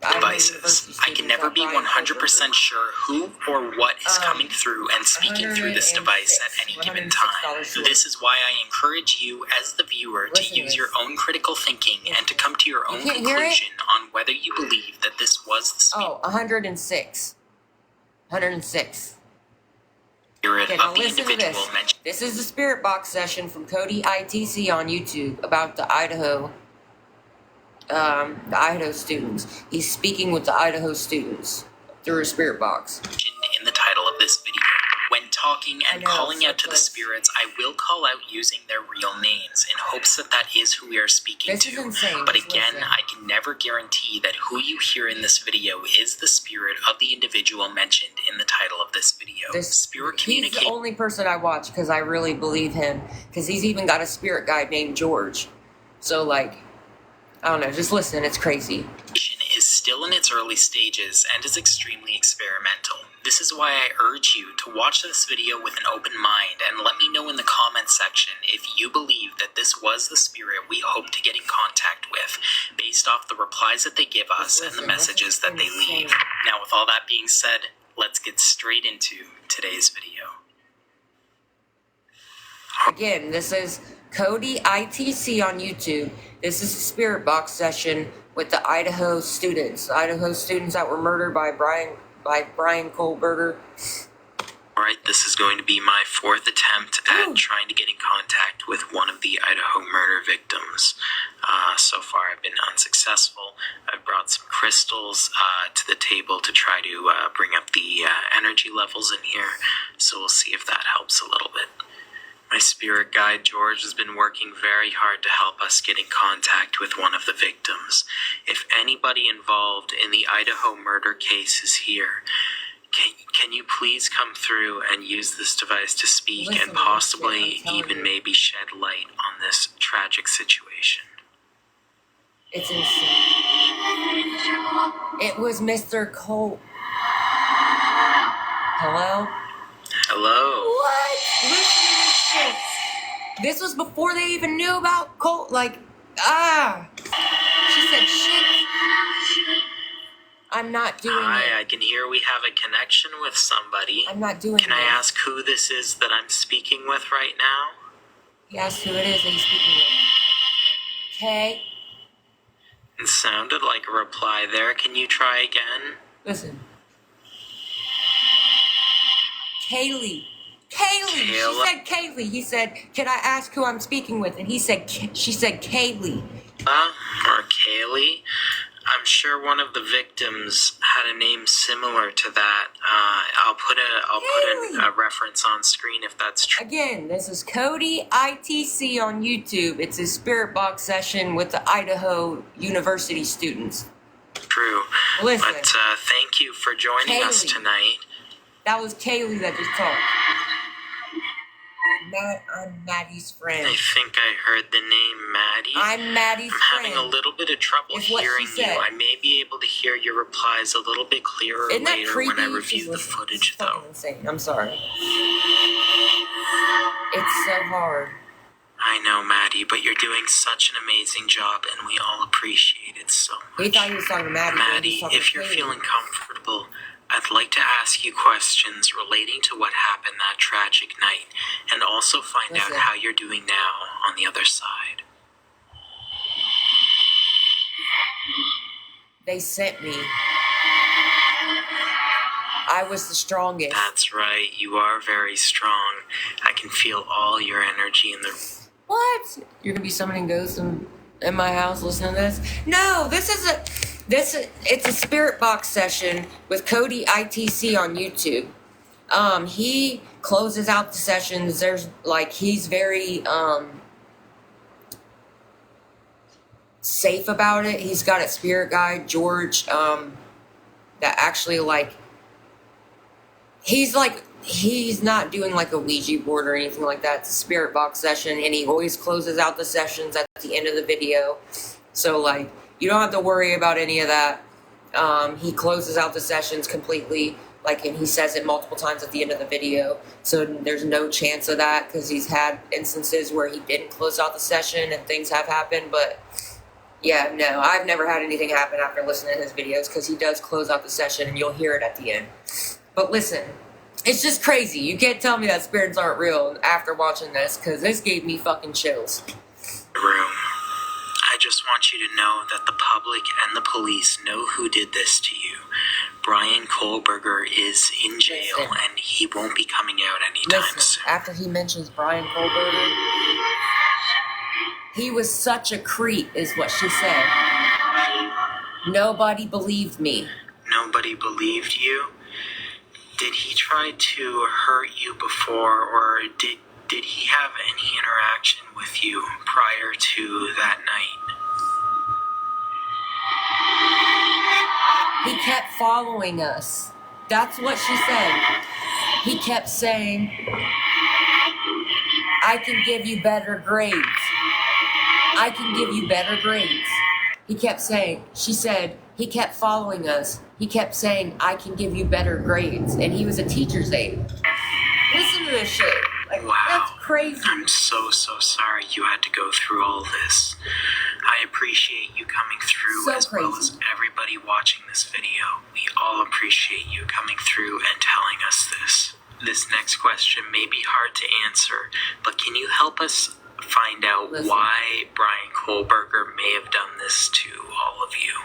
devices. I can never be 100% sure who or what is coming through and speaking through this device at any given time. This is why I encourage you as the viewer to use your own critical thinking and to come to your own conclusion on whether you believe that this was the spirit 106. 106. of Now the listen to individual this. mentioned. This is the spirit box session from Cody ITC on YouTube about the Idaho students. He's speaking with the Idaho students through a spirit box. In the title of this video. When talking and calling out to the spirits, I will call out using their real names in hopes that that is who we are speaking This is to. insane. But Just again, listen. I can never guarantee that who you hear in this video is the spirit of the individual mentioned in the title of this video. Spirit He's communicate. the only person I watch because I really believe him. Because he's even got a spirit guide named George. So, like, I don't know. Just listen. It's crazy. Is still in its early stages and is extremely experimental. This is why I urge you to watch this video with an open mind and let me know in the comments section if you believe that this was the spirit we hope to get in contact with, based off the replies that they give us and the messages that they leave. Now, with all that being said, let's get straight into today's video. Again, this is Cody ITC on YouTube. This is a spirit box session with the Idaho students. The Idaho students that were murdered by Brian Kohlberger. Before Alright, this is going to be my fourth attempt at trying to get in contact with one of the Idaho murder victims. So far I've been unsuccessful. I've brought some crystals to the table to try to bring up the energy levels in here, so we'll see if that helps a little bit. My spirit guide, George, has been working very hard to help us get in contact with one of the victims. If anybody involved in the Idaho murder case is here, can you please come through and use this device to speak and possibly even maybe shed light on this tragic situation? It's insane. It was Mr. Cole. Hello? Hello? What? Listen to this shit. This was before they even knew about Cole. She said shit. I'm not doing Hi, it. I can hear we have a connection with somebody. I'm not doing it. Can I ask who this is that I'm speaking with right now? He asked who it is that he's speaking with. Okay? It sounded like a reply there. Can you try again? Listen. Kaylee. She said Kaylee. He said, "Can I ask who I'm speaking with?" And she said Kaylee. Or Kaylee? I'm sure one of the victims had a name similar to that. I'll put a reference on screen if that's true. Again, this is Cody ITC on YouTube. It's his spirit box session with the Idaho University students. True. Listen. But thank you for joining us Kaylee. tonight. That was Kaylee that just talked. I'm Maddie's friend. I think I heard the name Maddie. I'm Maddie's I'm friend. having a little bit of trouble Is what she hearing you. said. I may be able to hear your replies a little bit clearer Isn't that later creepy? when I review the footage, It's fucking though. insane. I'm sorry. It's so hard. I know, Maddie, but you're doing such an amazing job, and we all appreciate it so He much. thought he was talking to Maddie. but he was Maddie, talking if to you're Kaylee. feeling comfortable, I'd like to ask you questions relating to what happened that tragic night, and also find Listen. out how you're doing now on the other side. They sent me. I was the strongest. That's right, you are very strong. I can feel all your energy in the... What? You're gonna be summoning ghosts in my house listening to this? No, it's a spirit box session with Cody ITC on YouTube. He closes out the sessions. He's very safe about it. He's got a spirit guide, George, that actually he's not doing like a Ouija board or anything like that. It's a spirit box session, and he always closes out the sessions at the end of the video. So you don't have to worry about any of that. He closes out the sessions completely, and he says it multiple times at the end of the video. So there's no chance of that, because he's had instances where he didn't close out the session and things have happened. But yeah, no, I've never had anything happen after listening to his videos, because he does close out the session and you'll hear it at the end. But listen, it's just crazy. You can't tell me that spirits aren't real after watching this, because this gave me fucking chills. room. I just want you to know that the public and the police know who did this to you. Brian Kohlberger is in jail, Listen. and he won't be coming out anytime Listen, soon. after he mentions Brian Kohlberger, he was such a creep, is what she said. Nobody believed me. Nobody believed you? Did he try to hurt you before, or did he have any interaction with you prior to that night? He kept following us. That's what she said. He kept saying, "I can give you better grades. I can give you better grades." He kept saying, she said, he kept following us. He kept saying, "I can give you better grades." And he was a teacher's aide. Listen to this shit. Wow. That's crazy. I'm so sorry you had to go through all this. I appreciate you coming through, So as well crazy. as everybody watching this video. We all appreciate you coming through and telling us this. This next question may be hard to answer, but can you help us find out Listen. why Brian Kohlberger may have done this to all of you?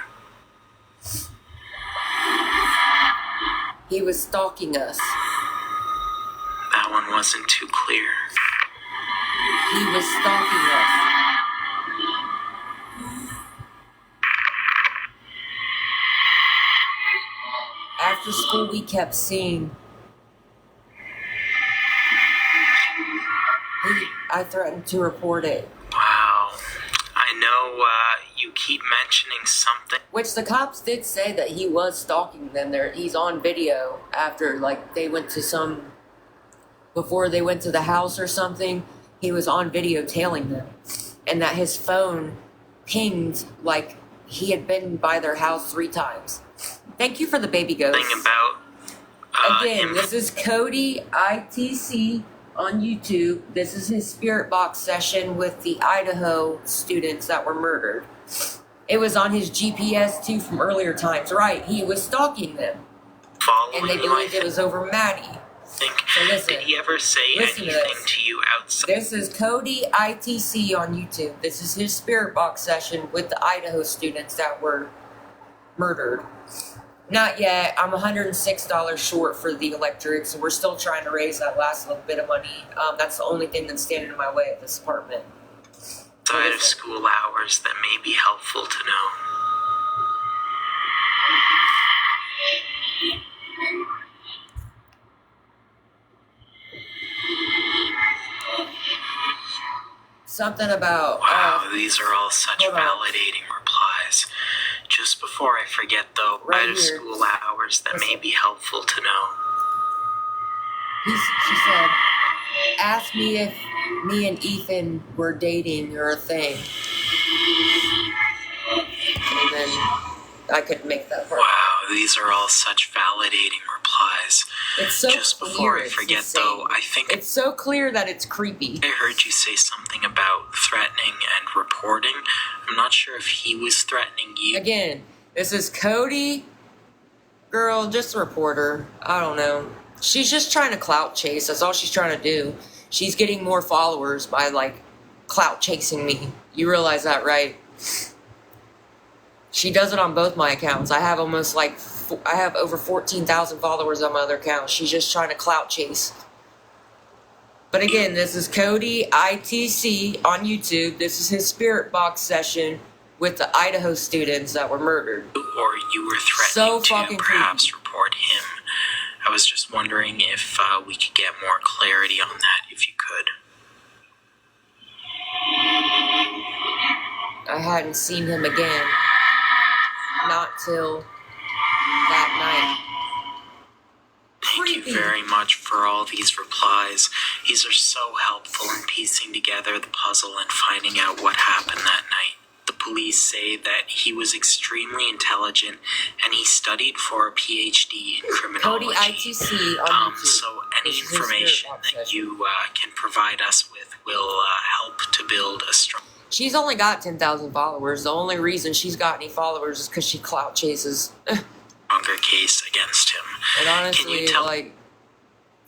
He was stalking us. wasn't too clear. He was stalking us. After school, we kept seeing. I threatened to report it. Wow. I know you keep mentioning something. Which the cops did say that he was stalking them. He's on video after, like, they went to some... Before they went to the house or something, he was on video tailing them. And that his phone pinged like he had been by their house 3 times. Thank you for the baby ghost. Thing about Again, him. this is Cody ITC on YouTube. This is his spirit box session with the Idaho students that were murdered. It was on his GPS too from earlier times. Right, he was stalking them. Following And they you, I believed it was over Maddie. think. So listen, Did he ever say listen to anything this. to you outside? This is Cody ITC on YouTube. This is his spirit box session with the Idaho students that were murdered. Not yet. I'm $106 short for the electric, so we're still trying to raise that last little bit of money. That's the only thing that's standing in my way at this apartment. Outside of school hours that may be helpful to know. Something about... Wow, these are all such hold on. validating replies. Just before I forget, though, Right out of here. school hours that may Listen. be helpful to know. She said, ask me if me and Ethan were dating or a thing. And then I could make that part. Wow, these are all such validating replies. It's so Just clear. before I it's forget, insane. though, I think It's so clear that it's creepy. I heard you say something about threatening and reporting. I'm not sure if he was threatening you. Again, this is Cody. Girl, just a reporter. I don't know. She's just trying to clout chase. That's all she's trying to do. She's getting more followers by, like, clout chasing me. You realize that, right? She does it on both my accounts. I have almost, like, I have over 14,000 followers on my other account. She's just trying to clout chase. But again, this is Cody ITC on YouTube. This is his spirit box session with the Idaho students that were murdered. Or you were So threatening to fucking perhaps report him. I was just wondering if we could get more clarity on that, if you could. I hadn't seen him again. Not till that Thank Creepy. you very much for all these replies. These are so helpful in piecing together the puzzle and finding out what happened that night. The police say that he was extremely intelligent and he studied for a PhD in night. criminology. Cody ITC on YouTube. So any This is his information spirit box that session. you can provide us with will help to build a strong She's only got 10,000 followers. The only reason she's got any followers is because she clout chases. stronger case against him. And Can honestly, you tell like,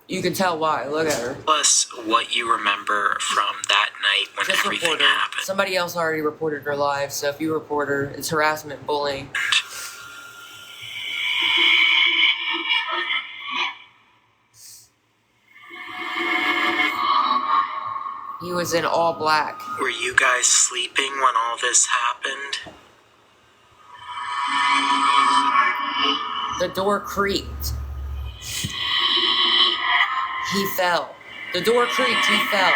you can tell why. Look at her. us what you remember from that night when Just everything report her. happened? Somebody else already reported her live, so if you report her, it's harassment, bullying. He was in all black. Were you guys sleeping when all this happened? The door creaked. He fell. The door creaked, he fell.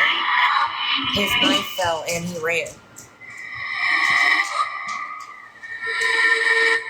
His knife fell and he ran.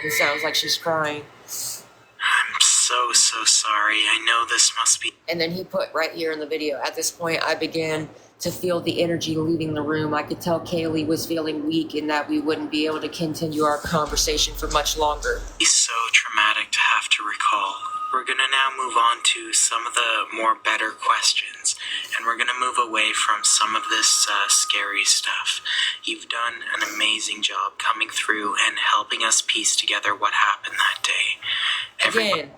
It sounds like she's crying. I'm so sorry. I know this must be. And then he put right here in the video, at this point I began to feel the energy leaving the room. I could tell Kaylee was feeling weak and that we wouldn't be able to continue our conversation for much longer. It's so traumatic to have to recall. We're gonna now move on to some of the more better questions, and we're gonna move away from some of this scary stuff. You've done an amazing job coming through and helping us piece together what happened that day. Again,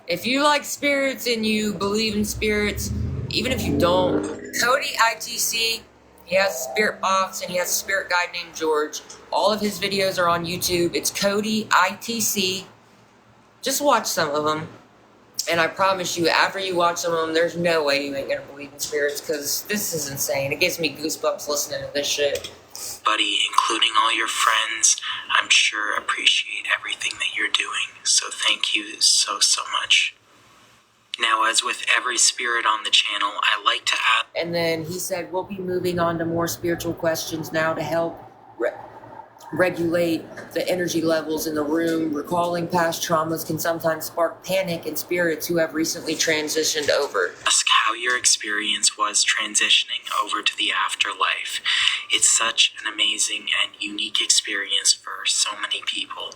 if you like spirits and you believe in spirits, even if you don't, Cody ITC, he has a spirit box and he has a spirit guide named George. All of his videos are on YouTube. It's Cody ITC. Just watch some of them. And I promise you, after you watch some of them, there's no way you ain't gonna believe in spirits, because this is insane. It gives me goosebumps listening to this shit. Buddy, including all your friends, I'm sure appreciate everything that you're doing. So thank you so much. Now, as with every spirit on the channel, I like to add... And then he said, we'll be moving on to more spiritual questions now to help regulate the energy levels in the room. Recalling past traumas can sometimes spark panic in spirits who have recently transitioned over. Ask how your experience was transitioning over to the afterlife. It's such an amazing and unique experience for so many people.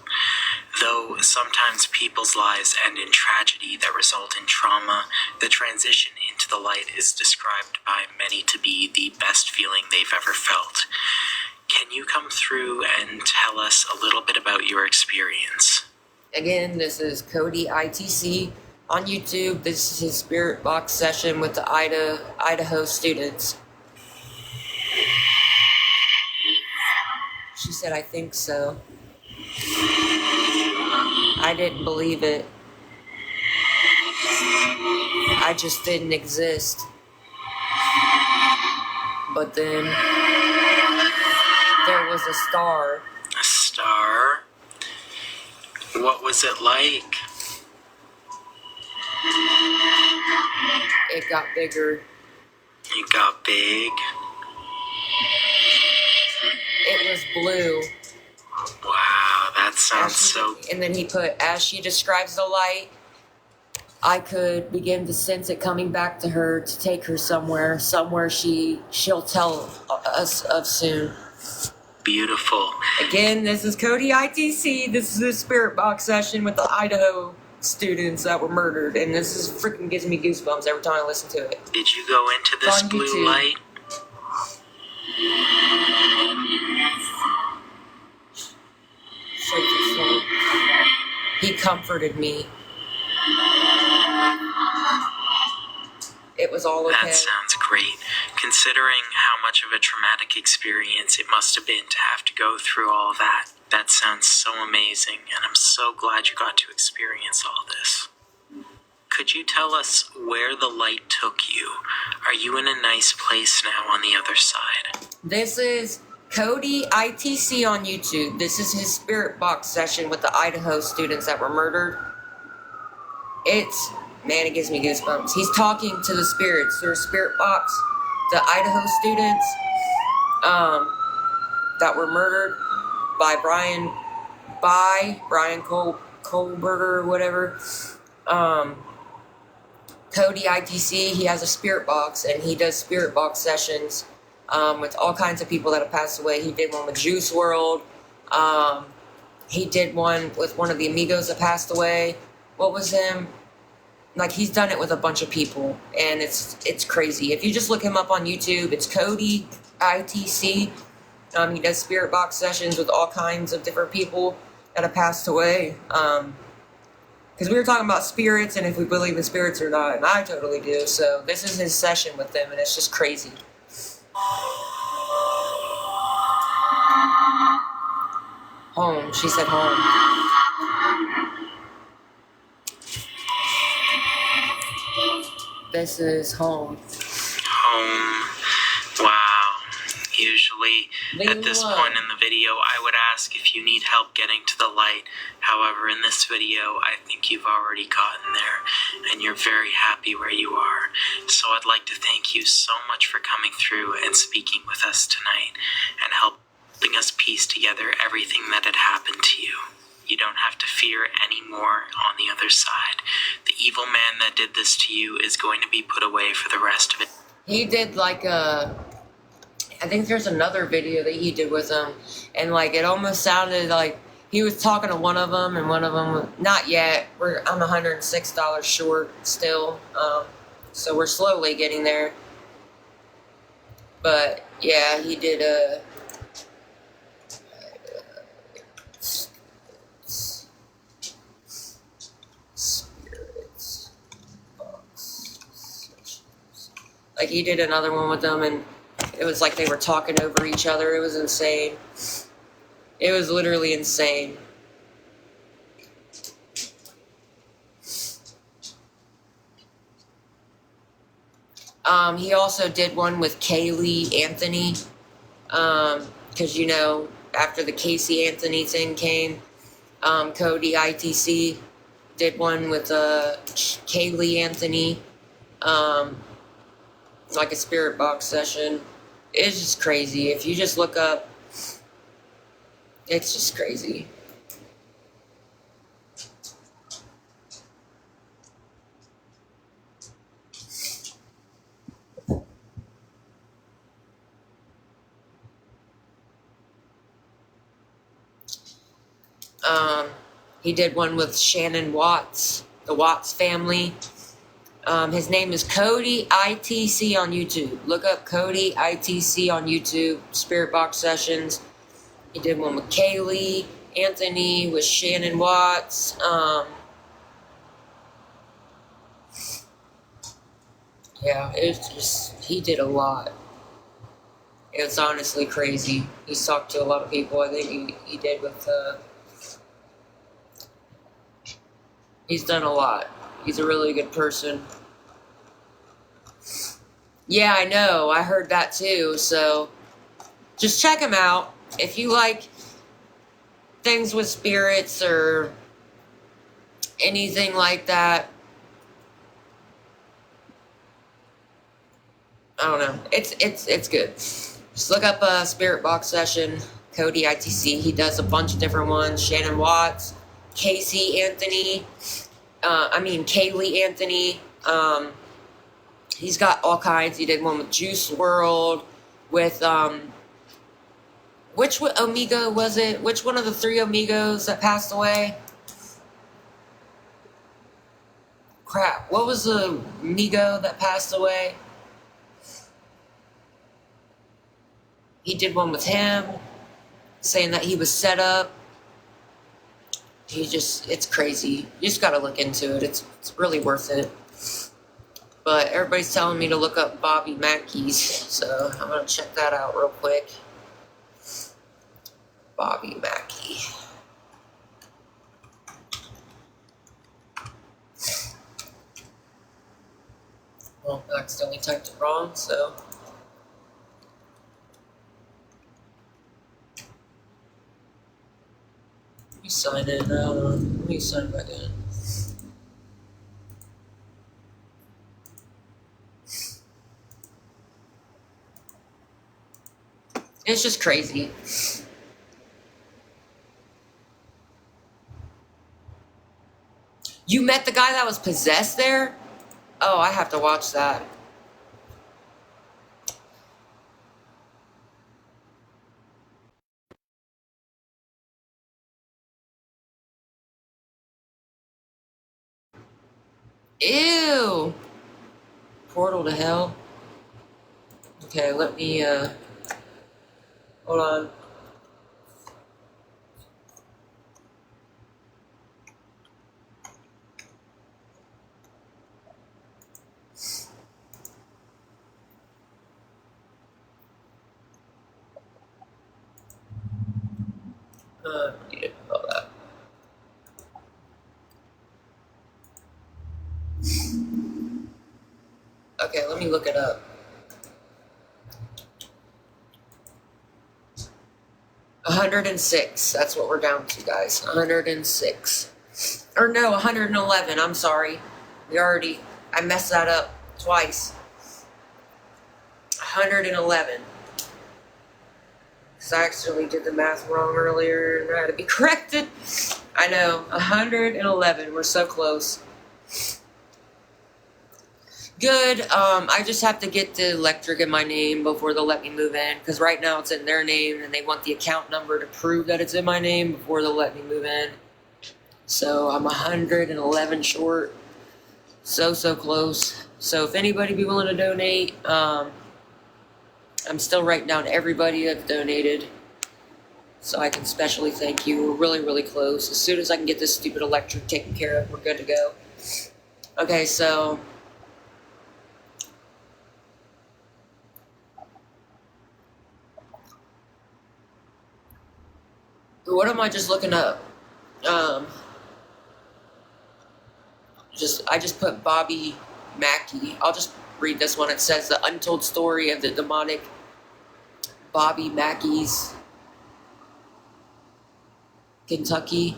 Though sometimes people's lives end in tragedy that result in trauma, the transition into the light is described by many to be the best feeling they've ever felt. Can you come through and tell us a little bit about your experience? Again, this is Cody ITC on YouTube. This is his spirit box session with the Idaho students. She said, I think so. I didn't believe it. I just didn't exist. But then there was a star. A star? What was it like? It got bigger. It got big. It was blue. Wow, that sounds so... And then he put, as she describes the light, I could begin to sense it coming back to her to take her somewhere she'll tell us of soon. Beautiful. Again, this is Cody ITC. This is a spirit box session with the Idaho students that were murdered, and this is freaking gives me goosebumps every time I listen to it. Did you go into this blue YouTube. light? He comforted me. It was all okay. That sounds great. Considering how much of a traumatic experience it must have been to have to go through all that, that sounds so amazing, and I'm so glad you got to experience all this. Could you tell us where the light took you? Are you in a nice place now on the other side? This is Cody ITC on YouTube. This is his spirit box session with the Idaho students that were murdered. Man, it gives me goosebumps. He's talking to the spirits through a spirit box. The Idaho students that were murdered by Brian Kohlberger or whatever. Cody ITC, he has a spirit box, and he does spirit box sessions with all kinds of people that have passed away. He did one with Juice World. He did one with one of the amigos that passed away. What was him? Like, he's done it with a bunch of people, and it's crazy. If you just look him up on YouTube, it's Cody ITC. He does spirit box sessions with all kinds of different people that have passed away. Because we were talking about spirits and if we believe in spirits or not, and I totally do. So this is his session with them, and it's just crazy. Home. She said home. This is home. Home. Wow. Usually, at this point in the video, I would ask if you need help getting to the light. However, in this video, I think you've already gotten there, and you're very happy where you are. So I'd like to thank you so much for coming through and speaking with us tonight, and helping us piece together everything that had happened to you. You don't have to fear anymore on the other side. The evil man that did this to you is going to be put away for the rest of it. He did like I think there's another video that he did with him, and like it almost sounded like he was talking to one of them, and one of them, not yet. I'm $106 short still, so we're slowly getting there. But yeah, he did like he did another one with them, and it was like they were talking over each other. It was insane. It was literally insane. He also did one with Kaylee Anthony. Because, you know, after the Casey Anthony thing came, Cody ITC did one with Kaylee Anthony, like a spirit box session. It's just crazy. If you just look up, it's just crazy. He did one with Shannon Watts, the Watts family. His name is Cody ITC on YouTube. Look up Cody ITC on YouTube, Spirit Box Sessions. He did one with Kaylee Anthony, with Shannon Watts. Yeah, it's just, he did a lot. It's honestly crazy. He's talked to a lot of people. I think he did with, he's done a lot. He's a really good person. Yeah, I know. I heard that too. So just check him out. If you like things with spirits or anything like that, I don't know. It's good. Just look up a Spirit Box Session, Cody ITC. He does a bunch of different ones. Shannon Watts, Casey Anthony, Kaylee Anthony. He's got all kinds. He did one with Juice World, with which Omega was it? Which one of the 3 Amigos that passed away? Crap. What was the Amigo that passed away? He did one with him, saying that he was set up. It's crazy. You just gotta look into it. It's really worth it. But everybody's telling me to look up Bobby Mackey's, so I'm gonna check that out real quick. Bobby Mackey. Well, I accidentally typed it wrong, so. Let me sign in. Let me sign back in. It's just crazy. You met the guy that was possessed there? Oh, I have to watch that. Ew. Portal to hell. Okay, let me, hold on. Need to know that. Okay, let me look it up. 106. That's what we're down to, guys. 106. Or no, 111. I'm sorry. I messed that up twice. 111. Because I actually did the math wrong earlier and I had to be corrected. I know. 111. We're so close. Good. I just have to get the electric in my name before they'll let me move in. Because right now it's in their name and they want the account number to prove that it's in my name before they'll let me move in. So I'm 111 short. So close. So if anybody be willing to donate, I'm still writing down everybody that's donated. So I can specially thank you. We're really close. As soon as I can get this stupid electric taken care of, we're good to go. Okay, so... what am I just looking up? I just put Bobby Mackey. I'll just read this one. It says the untold story of the demonic Bobby Mackey's Kentucky.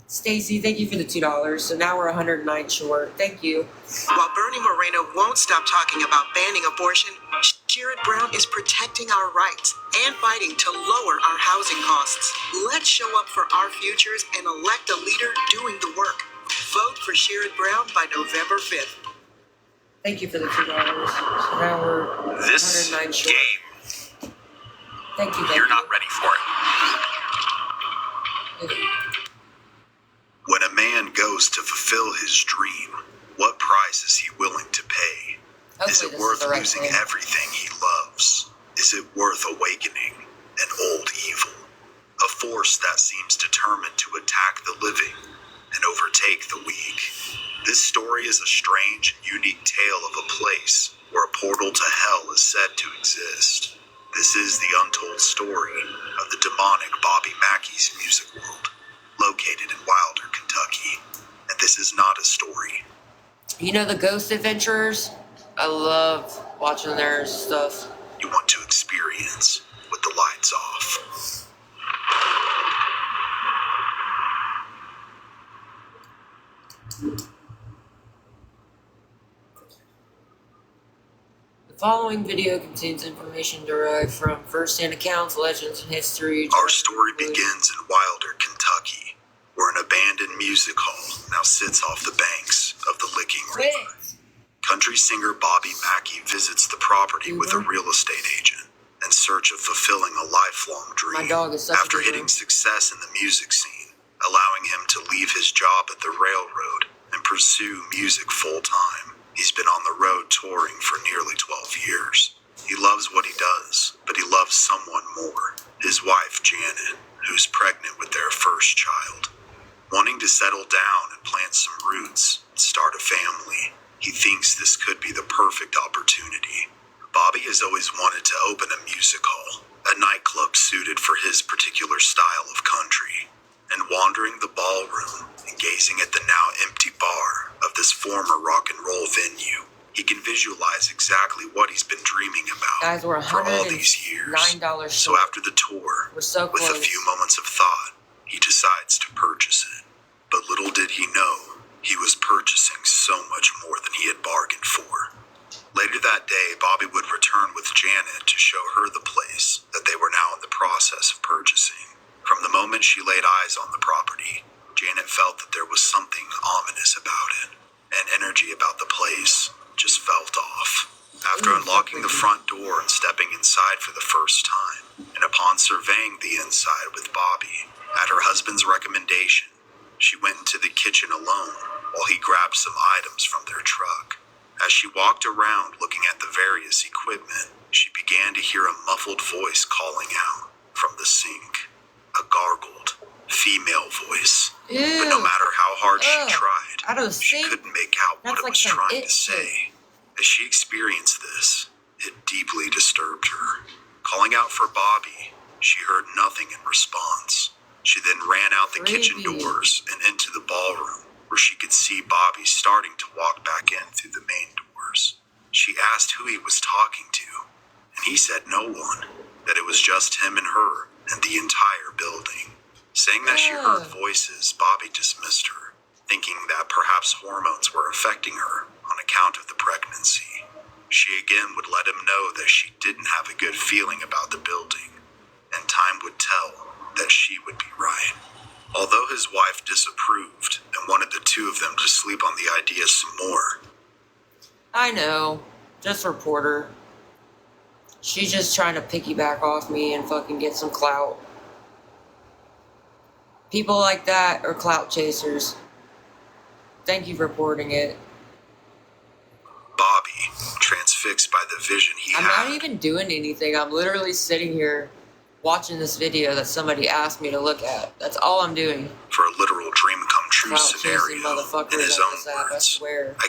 Stacy, thank you for the $2. So now we're 109 short. Thank you. While Bernie Moreno won't stop talking about banning abortion, Sherrod Brown is protecting our rights and fighting to lower our housing costs. Let's show up for our futures and elect a leader doing the work. Vote for Sherrod Brown by November 5th. Thank you for the $2. So now we're This 109 short. game, Thank you. you're not ready for it. When a man goes to fulfill his dream, what price is he willing to pay? Is Hopefully it this worth the right losing thing. everything he loves? Is it worth awakening an old evil? A force that seems determined to attack the living and overtake the weak. This story is a strange and unique tale of a place where a portal to hell is said to exist. This is the untold story of the demonic Bobby Mackey's music world, located in Wilder, Kentucky. And this is not a story. You know the Ghost Adventurers? I love watching their stuff. You want to experience with the lights off. The following video contains information derived from first-hand accounts, legends, and history. Our story begins in Wilder, Kentucky, where an abandoned music hall now sits off the banks of the Licking River. Country singer Bobby Mackey visits the property with a real estate agent in search of fulfilling a lifelong dream. My dog is such a After good hitting one. success in the music scene, allowing him to leave his job at the railroad and pursue music full-time. He's been on the road touring for nearly 12 years. He loves what he does, but he loves someone more. His wife, Janet, who's pregnant with their first child. Wanting to settle down and plant some roots and start a family, he thinks this could be the perfect opportunity. Bobby has always wanted to open a music hall, a nightclub suited for his particular style of country. And wandering the ballroom and gazing at the now empty bar of this former rock and roll venue, he can visualize exactly what he's been dreaming about Guys, we're for all these years. $109 So short. after the tour, We're so with a close. few moments of thought, he decides to purchase it. But little did he know, he was purchasing so much more than he had bargained for. Later that day, Bobby would return with Janet to show her the place that they were now in the process of purchasing. From the moment she laid eyes on the property, Janet felt that there was something ominous about it. An energy about the place just felt off. After unlocking the front door and stepping inside for the first time, and upon surveying the inside with Bobby, at her husband's recommendation, she went into the kitchen alone while he grabbed some items from their truck. As she walked around looking at the various equipment, she began to hear a muffled voice calling out from the sink. A gargled, female voice. Ew. But no matter how hard she Ugh. tried, Out of the she sink? couldn't make out That's what it like was some trying it to say. As she experienced this, it deeply disturbed her. Calling out for Bobby, she heard nothing in response. She then ran out the kitchen Creepy. doors and into the ballroom, where she could see Bobby starting to walk back in through the main doors. She asked who he was talking to, and he said no one, that it was just him and her and the entire building. Saying that she heard Ugh. voices, Bobby dismissed her, thinking that perhaps hormones were affecting her on account of the pregnancy. She again would let him know that she didn't have a good feeling about the building, and time would tell that she would be right. Although his wife disapproved and wanted the two of them to sleep on the idea some more, I know. Just reporter. She's just trying to piggyback off me and fucking get some clout. People like that are clout chasers. Thank you for reporting it. Bobby, transfixed by the vision he I'm had, not even doing anything. I'm literally sitting here watching this video that somebody asked me to look at. That's all I'm doing. for a literal dream come true Clout chasing scenario, motherfuckers in his on own this app, I words, swear. I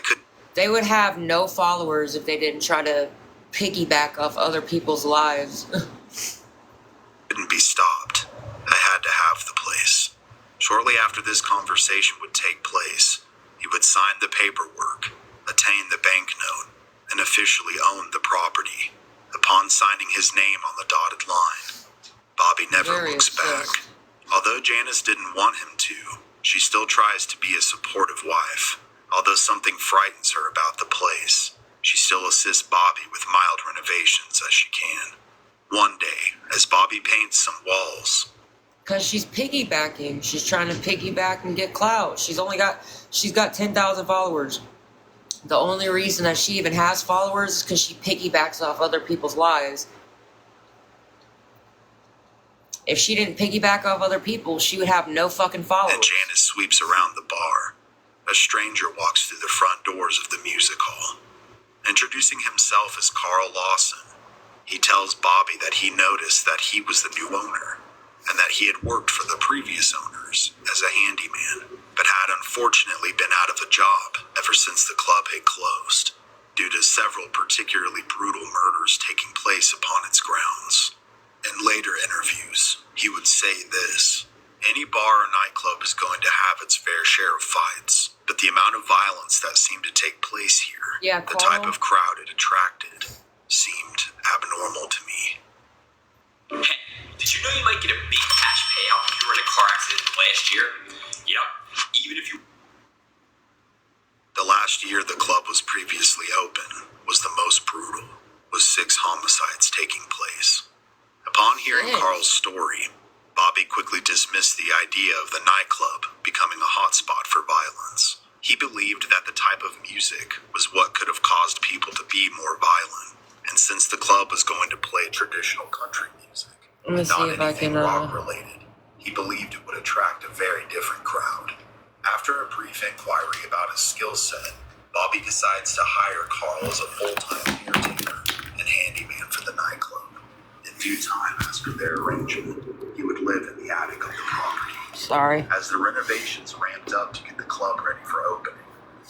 They would have no followers if they didn't try to piggyback off other people's lives. couldn't be stopped. I had to have the place. Shortly after this conversation would take place, he would sign the paperwork, attain the banknote, and officially own the property. Upon signing his name on the dotted line, Bobby never Very looks back. obsessed. Although Janice didn't want him to, she still tries to be a supportive wife. Although something frightens her about the place, she still assists Bobby with mild renovations as she can. One day, as Bobby paints some walls, Because she's piggybacking. She's trying to piggyback and get clout. She's got 10,000 followers. The only reason that she even has followers is because she piggybacks off other people's lives. If she didn't piggyback off other people, she would have no fucking followers. and Janice sweeps around the bar. A stranger walks through the front doors of the music hall. Introducing himself as Carl Lawson, he tells Bobby that he noticed that he was the new owner, and that he had worked for the previous owners as a handyman, but had unfortunately been out of a job ever since the club had closed, due to several particularly brutal murders taking place upon its grounds. In later interviews, he would say this: any bar or nightclub is going to have its fair share of fights, but the amount of violence that seemed to take place here, Yeah, the Carl. type of crowd it attracted, seemed abnormal to me. Hey, did you know you might get a big cash payout if you were in a car accident last year? Yep, even if you... The last year the club was previously open was the most brutal, with 6 homicides taking place. Upon hearing Shit. Carl's story, Bobby quickly dismissed the idea of the nightclub becoming a hotspot for violence. He believed that the type of music was what could have caused people to be more violent, and since the club was going to play traditional country music, Let me and not see if I anything can, rock related, he believed it would attract a very different crowd. After a brief inquiry about his skill set, Bobby decides to hire Carl as a full-time caretaker and handyman for the nightclub. In due time, as per their arrangement, he would live in the attic of the property. Sorry. As the renovations ramped up to get the club ready for opening,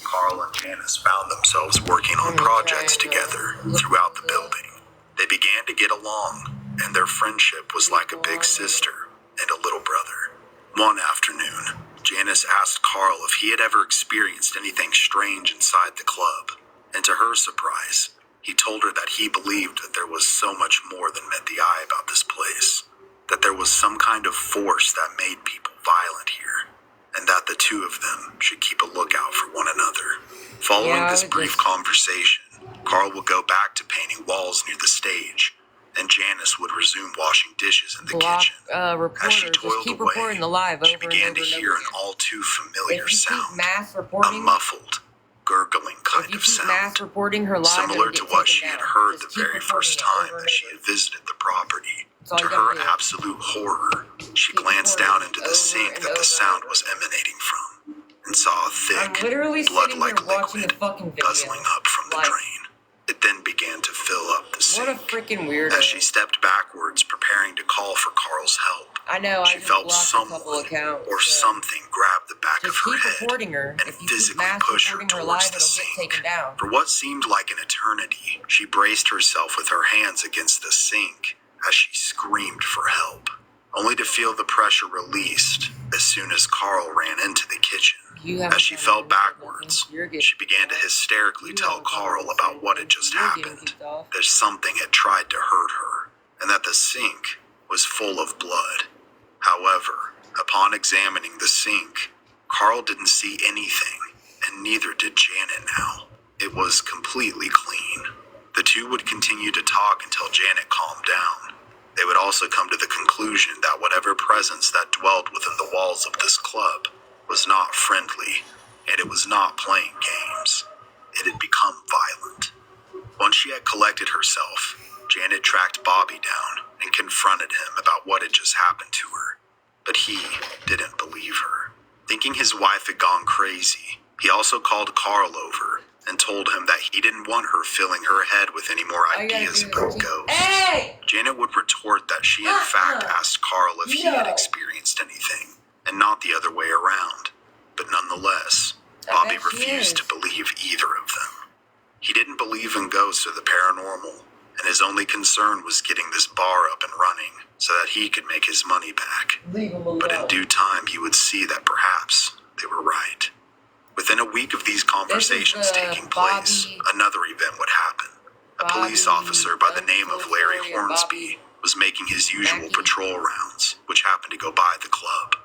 Carl and Janice found themselves working on projects together throughout the building. They began to get along, and their friendship was like a big sister and a little brother. One afternoon, Janice asked Carl if he had ever experienced anything strange inside the club, and to her surprise, he told her that he believed that there was so much more than met the eye about this place, that there was some kind of force that made people violent here, and that the two of them should keep a lookout for one another. Following Yeah, I this would brief just- conversation, Carl would go back to painting walls near the stage, and Janice would resume washing dishes in the Block kitchen. As reporters. she Just toiled keep away, reporting the live over she and began over to and hear over an again. all too familiar If you keep sound, mass a reporting, muffled, gurgling kind if you of keep mass sound, reporting her live, similar it'll to get what taken she had down. heard Just the keep very reporting first it time over that and she over. had visited the property. That's all To you her gotta do. absolute horror, she Keep glanced reporting down into over the sink and that over the and sound over. was emanating from, and saw a I'm thick, literally sitting blood-like here watching the liquid fucking video. guzzling up from the Like, drain. It then began to fill up the what a sink. freaking weirdo. As she stepped backwards, preparing to call for Carl's help, I know, I she just felt blocked a couple someone accounts. or so something grab the back just of her keep head reporting her. and If you keep physically mass push her reporting her towards live, the it'll sink. get taken down. For what seemed like an eternity, she braced herself with her hands against the sink as she screamed for help, only to feel the pressure released as soon as Carl ran into the kitchen. You haven't As she done fell anything. backwards, You're getting she began to kicked off. hysterically You tell haven't done Carl about what had just You're getting happened, kicked off. that something had tried to hurt her, and that the sink was full of blood. However, upon examining the sink, Carl didn't see anything, and neither did Janet now. It was completely clean. The two would continue to talk until Janet calmed down. They would also come to the conclusion that whatever presence that dwelled within the walls of this club was not friendly, and it was not playing games. It had become violent. Once she had collected herself, Janet tracked Bobby down and confronted him about what had just happened to her, but he didn't believe her. Thinking his wife had gone crazy, he also called Carl over and told him that he didn't want her filling her head with any more All you gotta ideas do is about keep- ghosts. Hey! Janet would retort that she in fact asked Carl if he had No. experienced anything, and not the other way around. But nonetheless, I Bobby bet she refused is. to believe either of them. He didn't believe in ghosts or the paranormal, and his only concern was getting this bar up and running. so that he could make his money back. Leave him alone. But in due time, he would see that perhaps they were right. Within a week of these conversations taking place, another event would happen. A police officer by the name of Larry Hornsby was making his usual patrol rounds, which happened to go by the club.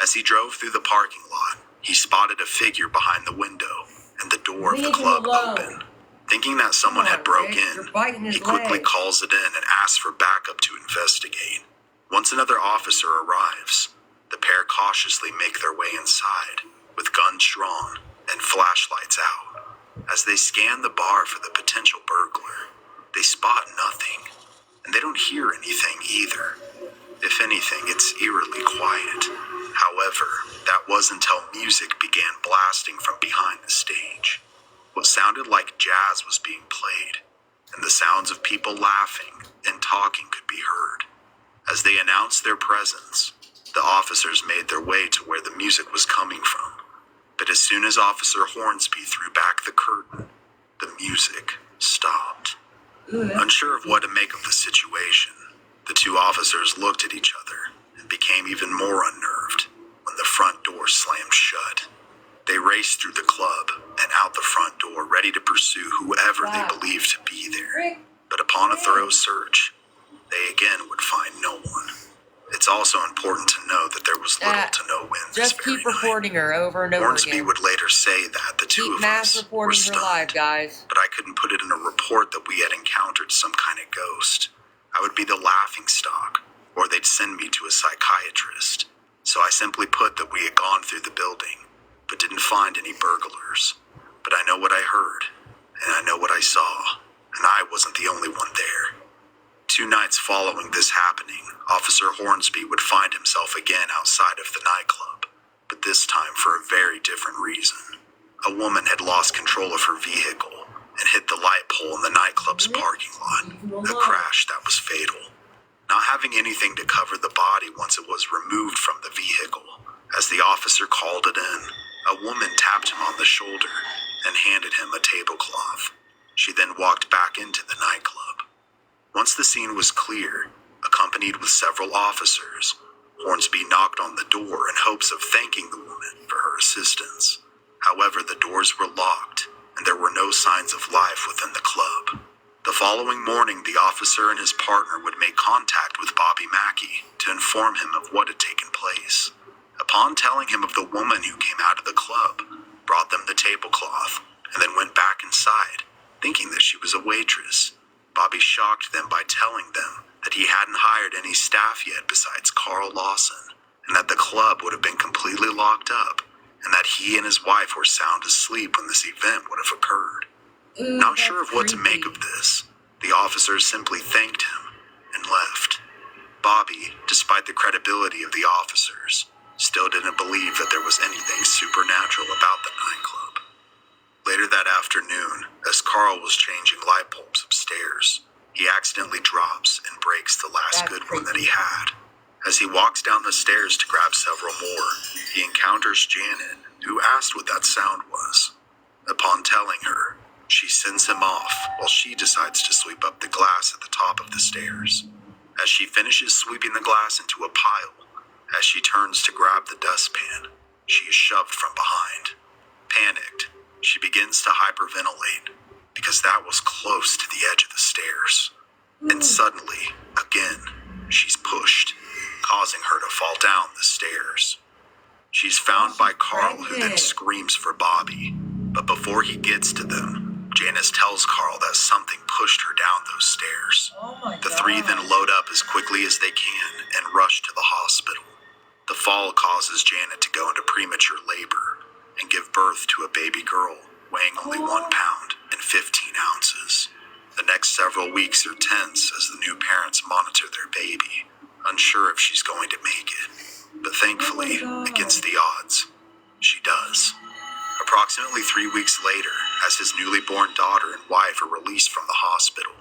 As he drove through the parking lot, he spotted a figure behind the window and the door of the club open. Thinking that someone had broke in, he quickly calls it in and asks for backup to investigate. Once another officer arrives, the pair cautiously make their way inside, with guns drawn and flashlights out. As they scan the bar for the potential burglar, they spot nothing, and they don't hear anything either. If anything, it's eerily quiet. However, that was until music began blasting from behind the stage. What sounded like jazz was being played, and the sounds of people laughing and talking could be heard. As they announced their presence, the officers made their way to where the music was coming from. But as soon as Officer Hornsby threw back the curtain, the music stopped. Unsure of what to make of the situation, the two officers looked at each other and became even more unnerved when the front door slammed shut. They raced through the club and out the front door, ready to pursue whoever they believed to be there. But upon a thorough search, they again would find no one. It's also important to know that there was little to no wind this Just very keep reporting her over and over Hornsby again. would later say that the two Keep of mass us were reporting her live, stunned, guys. but I couldn't put it in a report that we had encountered some kind of ghost. I would be the laughing stock, or they'd send me to a psychiatrist. So I simply put that we had gone through the building, but didn't find any burglars. But I know what I heard, and I know what I saw, and I wasn't the only one there. 2 nights following this happening, Officer Hornsby would find himself again outside of the nightclub, but this time for a very different reason. A woman had lost control of her vehicle and hit the light pole in the nightclub's parking lot, a crash that was fatal. Not having anything to cover the body once it was removed from the vehicle, as the officer called it in, a woman tapped him on the shoulder and handed him a tablecloth. She then walked back into the nightclub. Once the scene was clear, accompanied with several officers, Hornsby knocked on the door in hopes of thanking the woman for her assistance. However, the doors were locked, and there were no signs of life within the club. The following morning, the officer and his partner would make contact with Bobby Mackey to inform him of what had taken place. Upon telling him of the woman who came out of the club, brought them the tablecloth, and then went back inside, thinking that she was a waitress, Bobby shocked them by telling them that he hadn't hired any staff yet besides Carl Lawson, and that the club would have been completely locked up, and that he and his wife were sound asleep when this event would have occurred. Not sure of what to make of this, the officers simply thanked him and left. Bobby, despite the credibility of the officers, still didn't believe that there was anything supernatural about the nightclub. Later that afternoon, as Carl was changing light bulbs upstairs, he accidentally drops and breaks the last good one that he had. As he walks down the stairs to grab several more, he encounters Janet, who asked what that sound was. Upon telling her, she sends him off while she decides to sweep up the glass at the top of the stairs. As she finishes sweeping the glass into a pile, as she turns to grab the dustpan, she is shoved from behind. Panicked, she begins to hyperventilate because that was close to the edge of the stairs. And suddenly, again, she's pushed, causing her to fall down the stairs. She's found by Carl, who then screams for Bobby. But before he gets to them, Janice tells Carl that something pushed her down those stairs. The three then load up as quickly as they can and rush to the hospital. The fall causes Janet to go into premature labor and give birth to a baby girl weighing only 1 pound and 15 ounces. The next several weeks are tense as the new parents monitor their baby, unsure if she's going to make it. But thankfully, against the odds, she does. Approximately 3 weeks later, as his newly born daughter and wife are released from the hospital,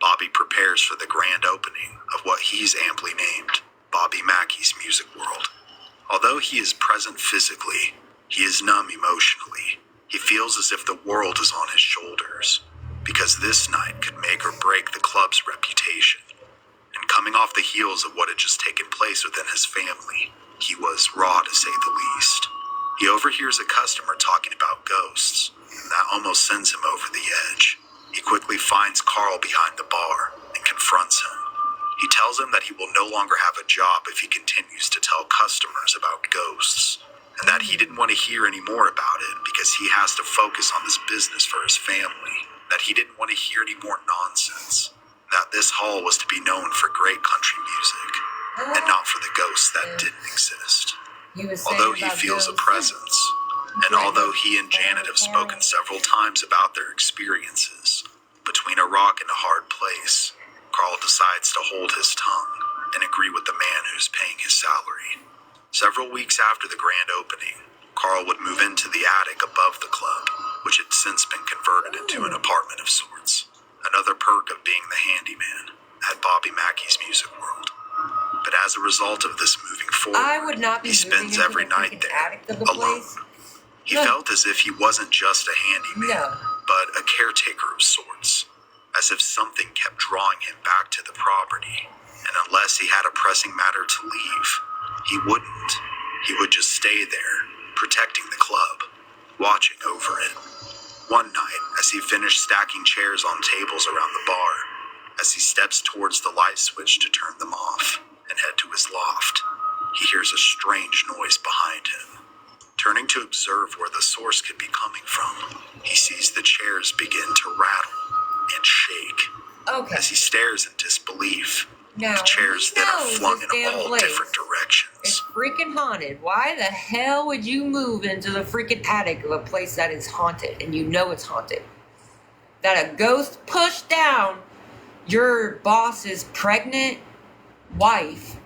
Bobby prepares for the grand opening of what he's amply named Bobby Mackey's Music World. Although he is present physically, he is numb emotionally. He feels as if the world is on his shoulders, because this night could make or break the club's reputation. And Coming off the heels of what had just taken place within his family, he was raw to say the least. He overhears a customer talking about ghosts, and that almost sends him over the edge. He quickly finds Carl behind the bar and confronts him. He tells him that he will no longer have a job if he continues to tell customers about ghosts, and that he didn't want to hear any more about it because he has to focus on this business for his family, that he didn't want to hear any more nonsense, that this hall was to be known for great country music, and not for the ghosts that didn't exist. Although he feels a presence, and although he and Janet have spoken several times about their experiences, between a rock and a hard place, Carl decides to hold his tongue and agree with the man who's paying his salary. Several weeks after the grand opening, Carl would move into the attic above the club, which had since been converted into an apartment of sorts. Another perk of being the handyman at Bobby Mackey's Music World. But as a result of this moving forward, I would not be he spends every night there, alone. He felt as if he wasn't just a handyman, but a caretaker of sorts, as if something kept drawing him back to the property, and unless he had a pressing matter to leave, he wouldn't. He would just stay there, protecting the club, watching over it. One night, as he finished stacking chairs on tables around the bar, as he steps towards the light switch to turn them off and head to his loft, he hears a strange noise behind him. Turning to observe where the source could be coming from, he sees the chairs begin to rattle and shake. As he stares in disbelief, the chairs then are flung in all different directions. It's freaking haunted. Why the hell would you move into the freaking attic of a place that is haunted and you know it's haunted? That a ghost pushed down your boss's pregnant wife,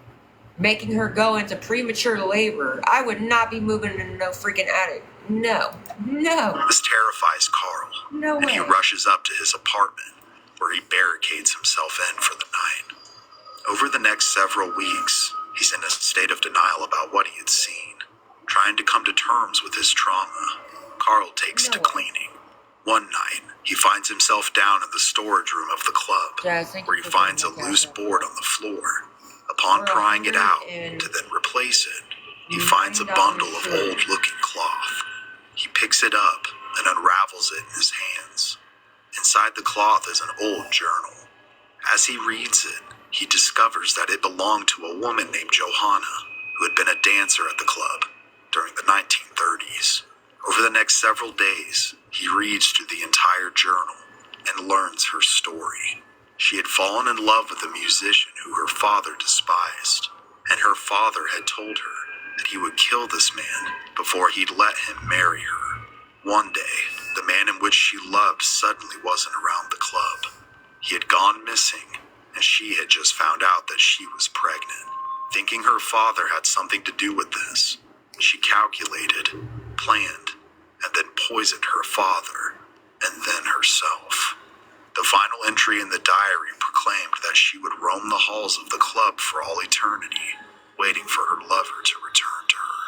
making her go into premature labor. I would not be moving into no freaking attic. No. This terrifies Carl, and he rushes up to his apartment, where he barricades himself in for the night. Over the next several weeks, he's in a state of denial about what he had seen. Trying to come to terms with his trauma, Carl takes to cleaning. One night, he finds himself down in the storage room of the club, where he finds a loose board on the floor. Upon prying it out to then replace it, he finds a bundle of old-looking cloth. He picks it up and unravels it in his hands. Inside the cloth is an old journal. As he reads it, he discovers that it belonged to a woman named Johanna, who had been a dancer at the club during the 1930s. Over the next several days, he reads through the entire journal and learns her story. She had fallen in love with a musician who her father despised, and her father had told her that he would kill this man before he'd let him marry her. One day, the man in which she loved suddenly wasn't around the club. He had gone missing, and she had just found out that she was pregnant. Thinking her father had something to do with this, she calculated, planned, and then poisoned her father, and then herself. The final entry in the diary proclaimed that she would roam the halls of the club for all eternity, waiting for her lover to return to her.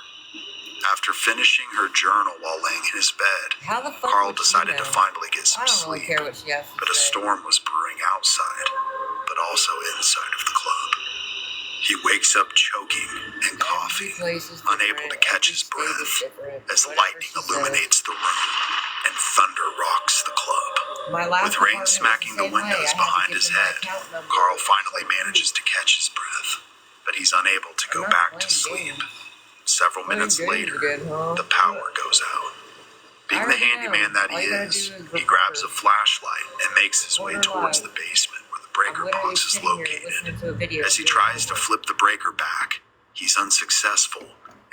After finishing her journal while laying in his bed, Carl decided to finally get some sleep, but a storm was brewing outside, but also inside of the club. He wakes up choking and coughing, unable to catch his breath, as lightning illuminates the room and thunder rocks the club. With rain smacking the windows behind his head, Carl finally manages to catch his breath, but he's unable to go back to sleep. Several minutes later, the power goes out. Being the handyman that he is, he grabs a flashlight and makes his way towards the basement where the breaker box is located. As he tries to flip the breaker back, he's unsuccessful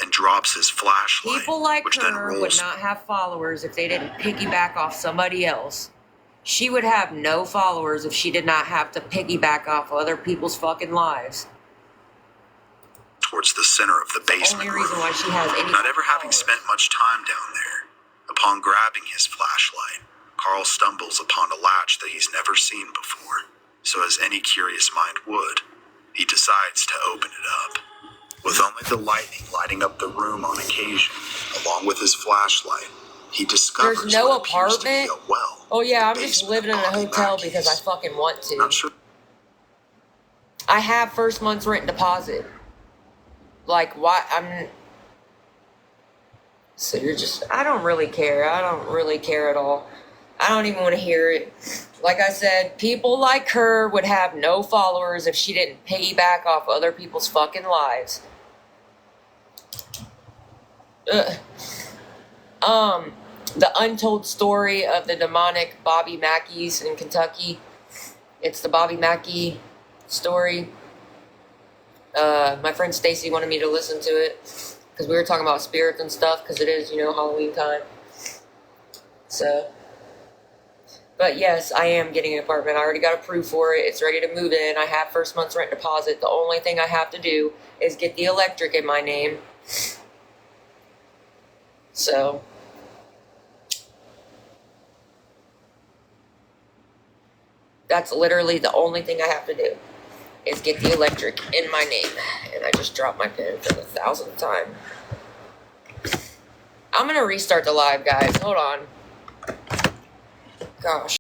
and drops his flashlight, People like which then her would rolls. not have followers if they didn't piggyback off somebody else. She would have no followers if she did not have to piggyback off other people's fucking lives. Towards the center of the basement Only reason room. why she has any Not ever having followers. spent much time down there, upon grabbing his flashlight, Carl stumbles upon a latch that he's never seen before. So as any curious mind would, he decides to open it up. With only the lightning lighting up the room on occasion, along with his flashlight, he discovers There's no what appears to be apartment? a well. Oh yeah, I'm the just basement living in of a Bobby hotel Mackey's. because I fucking want to. Not sure I have first month's rent deposit. Like, why? So you're just, I don't really care. I don't really care at all. I don't even want to hear it. Like I said, people like her would have no followers if she didn't piggyback off other people's fucking lives. Ugh. The untold story of the demonic Bobby Mackeys in Kentucky. It's the Bobby Mackey story. My friend Stacy wanted me to listen to it because we were talking about spirits and stuff because it is, Halloween time. So, but yes, I am getting an apartment. I already got approved for it. It's ready to move in. I have first month's rent deposit. The only thing I have to do is get the electric in my name. So, that's literally the only thing I have to do is get the electric in my name. And I just dropped my pen for the 1,000th time. I'm going to restart the live, guys. Hold on. Gosh.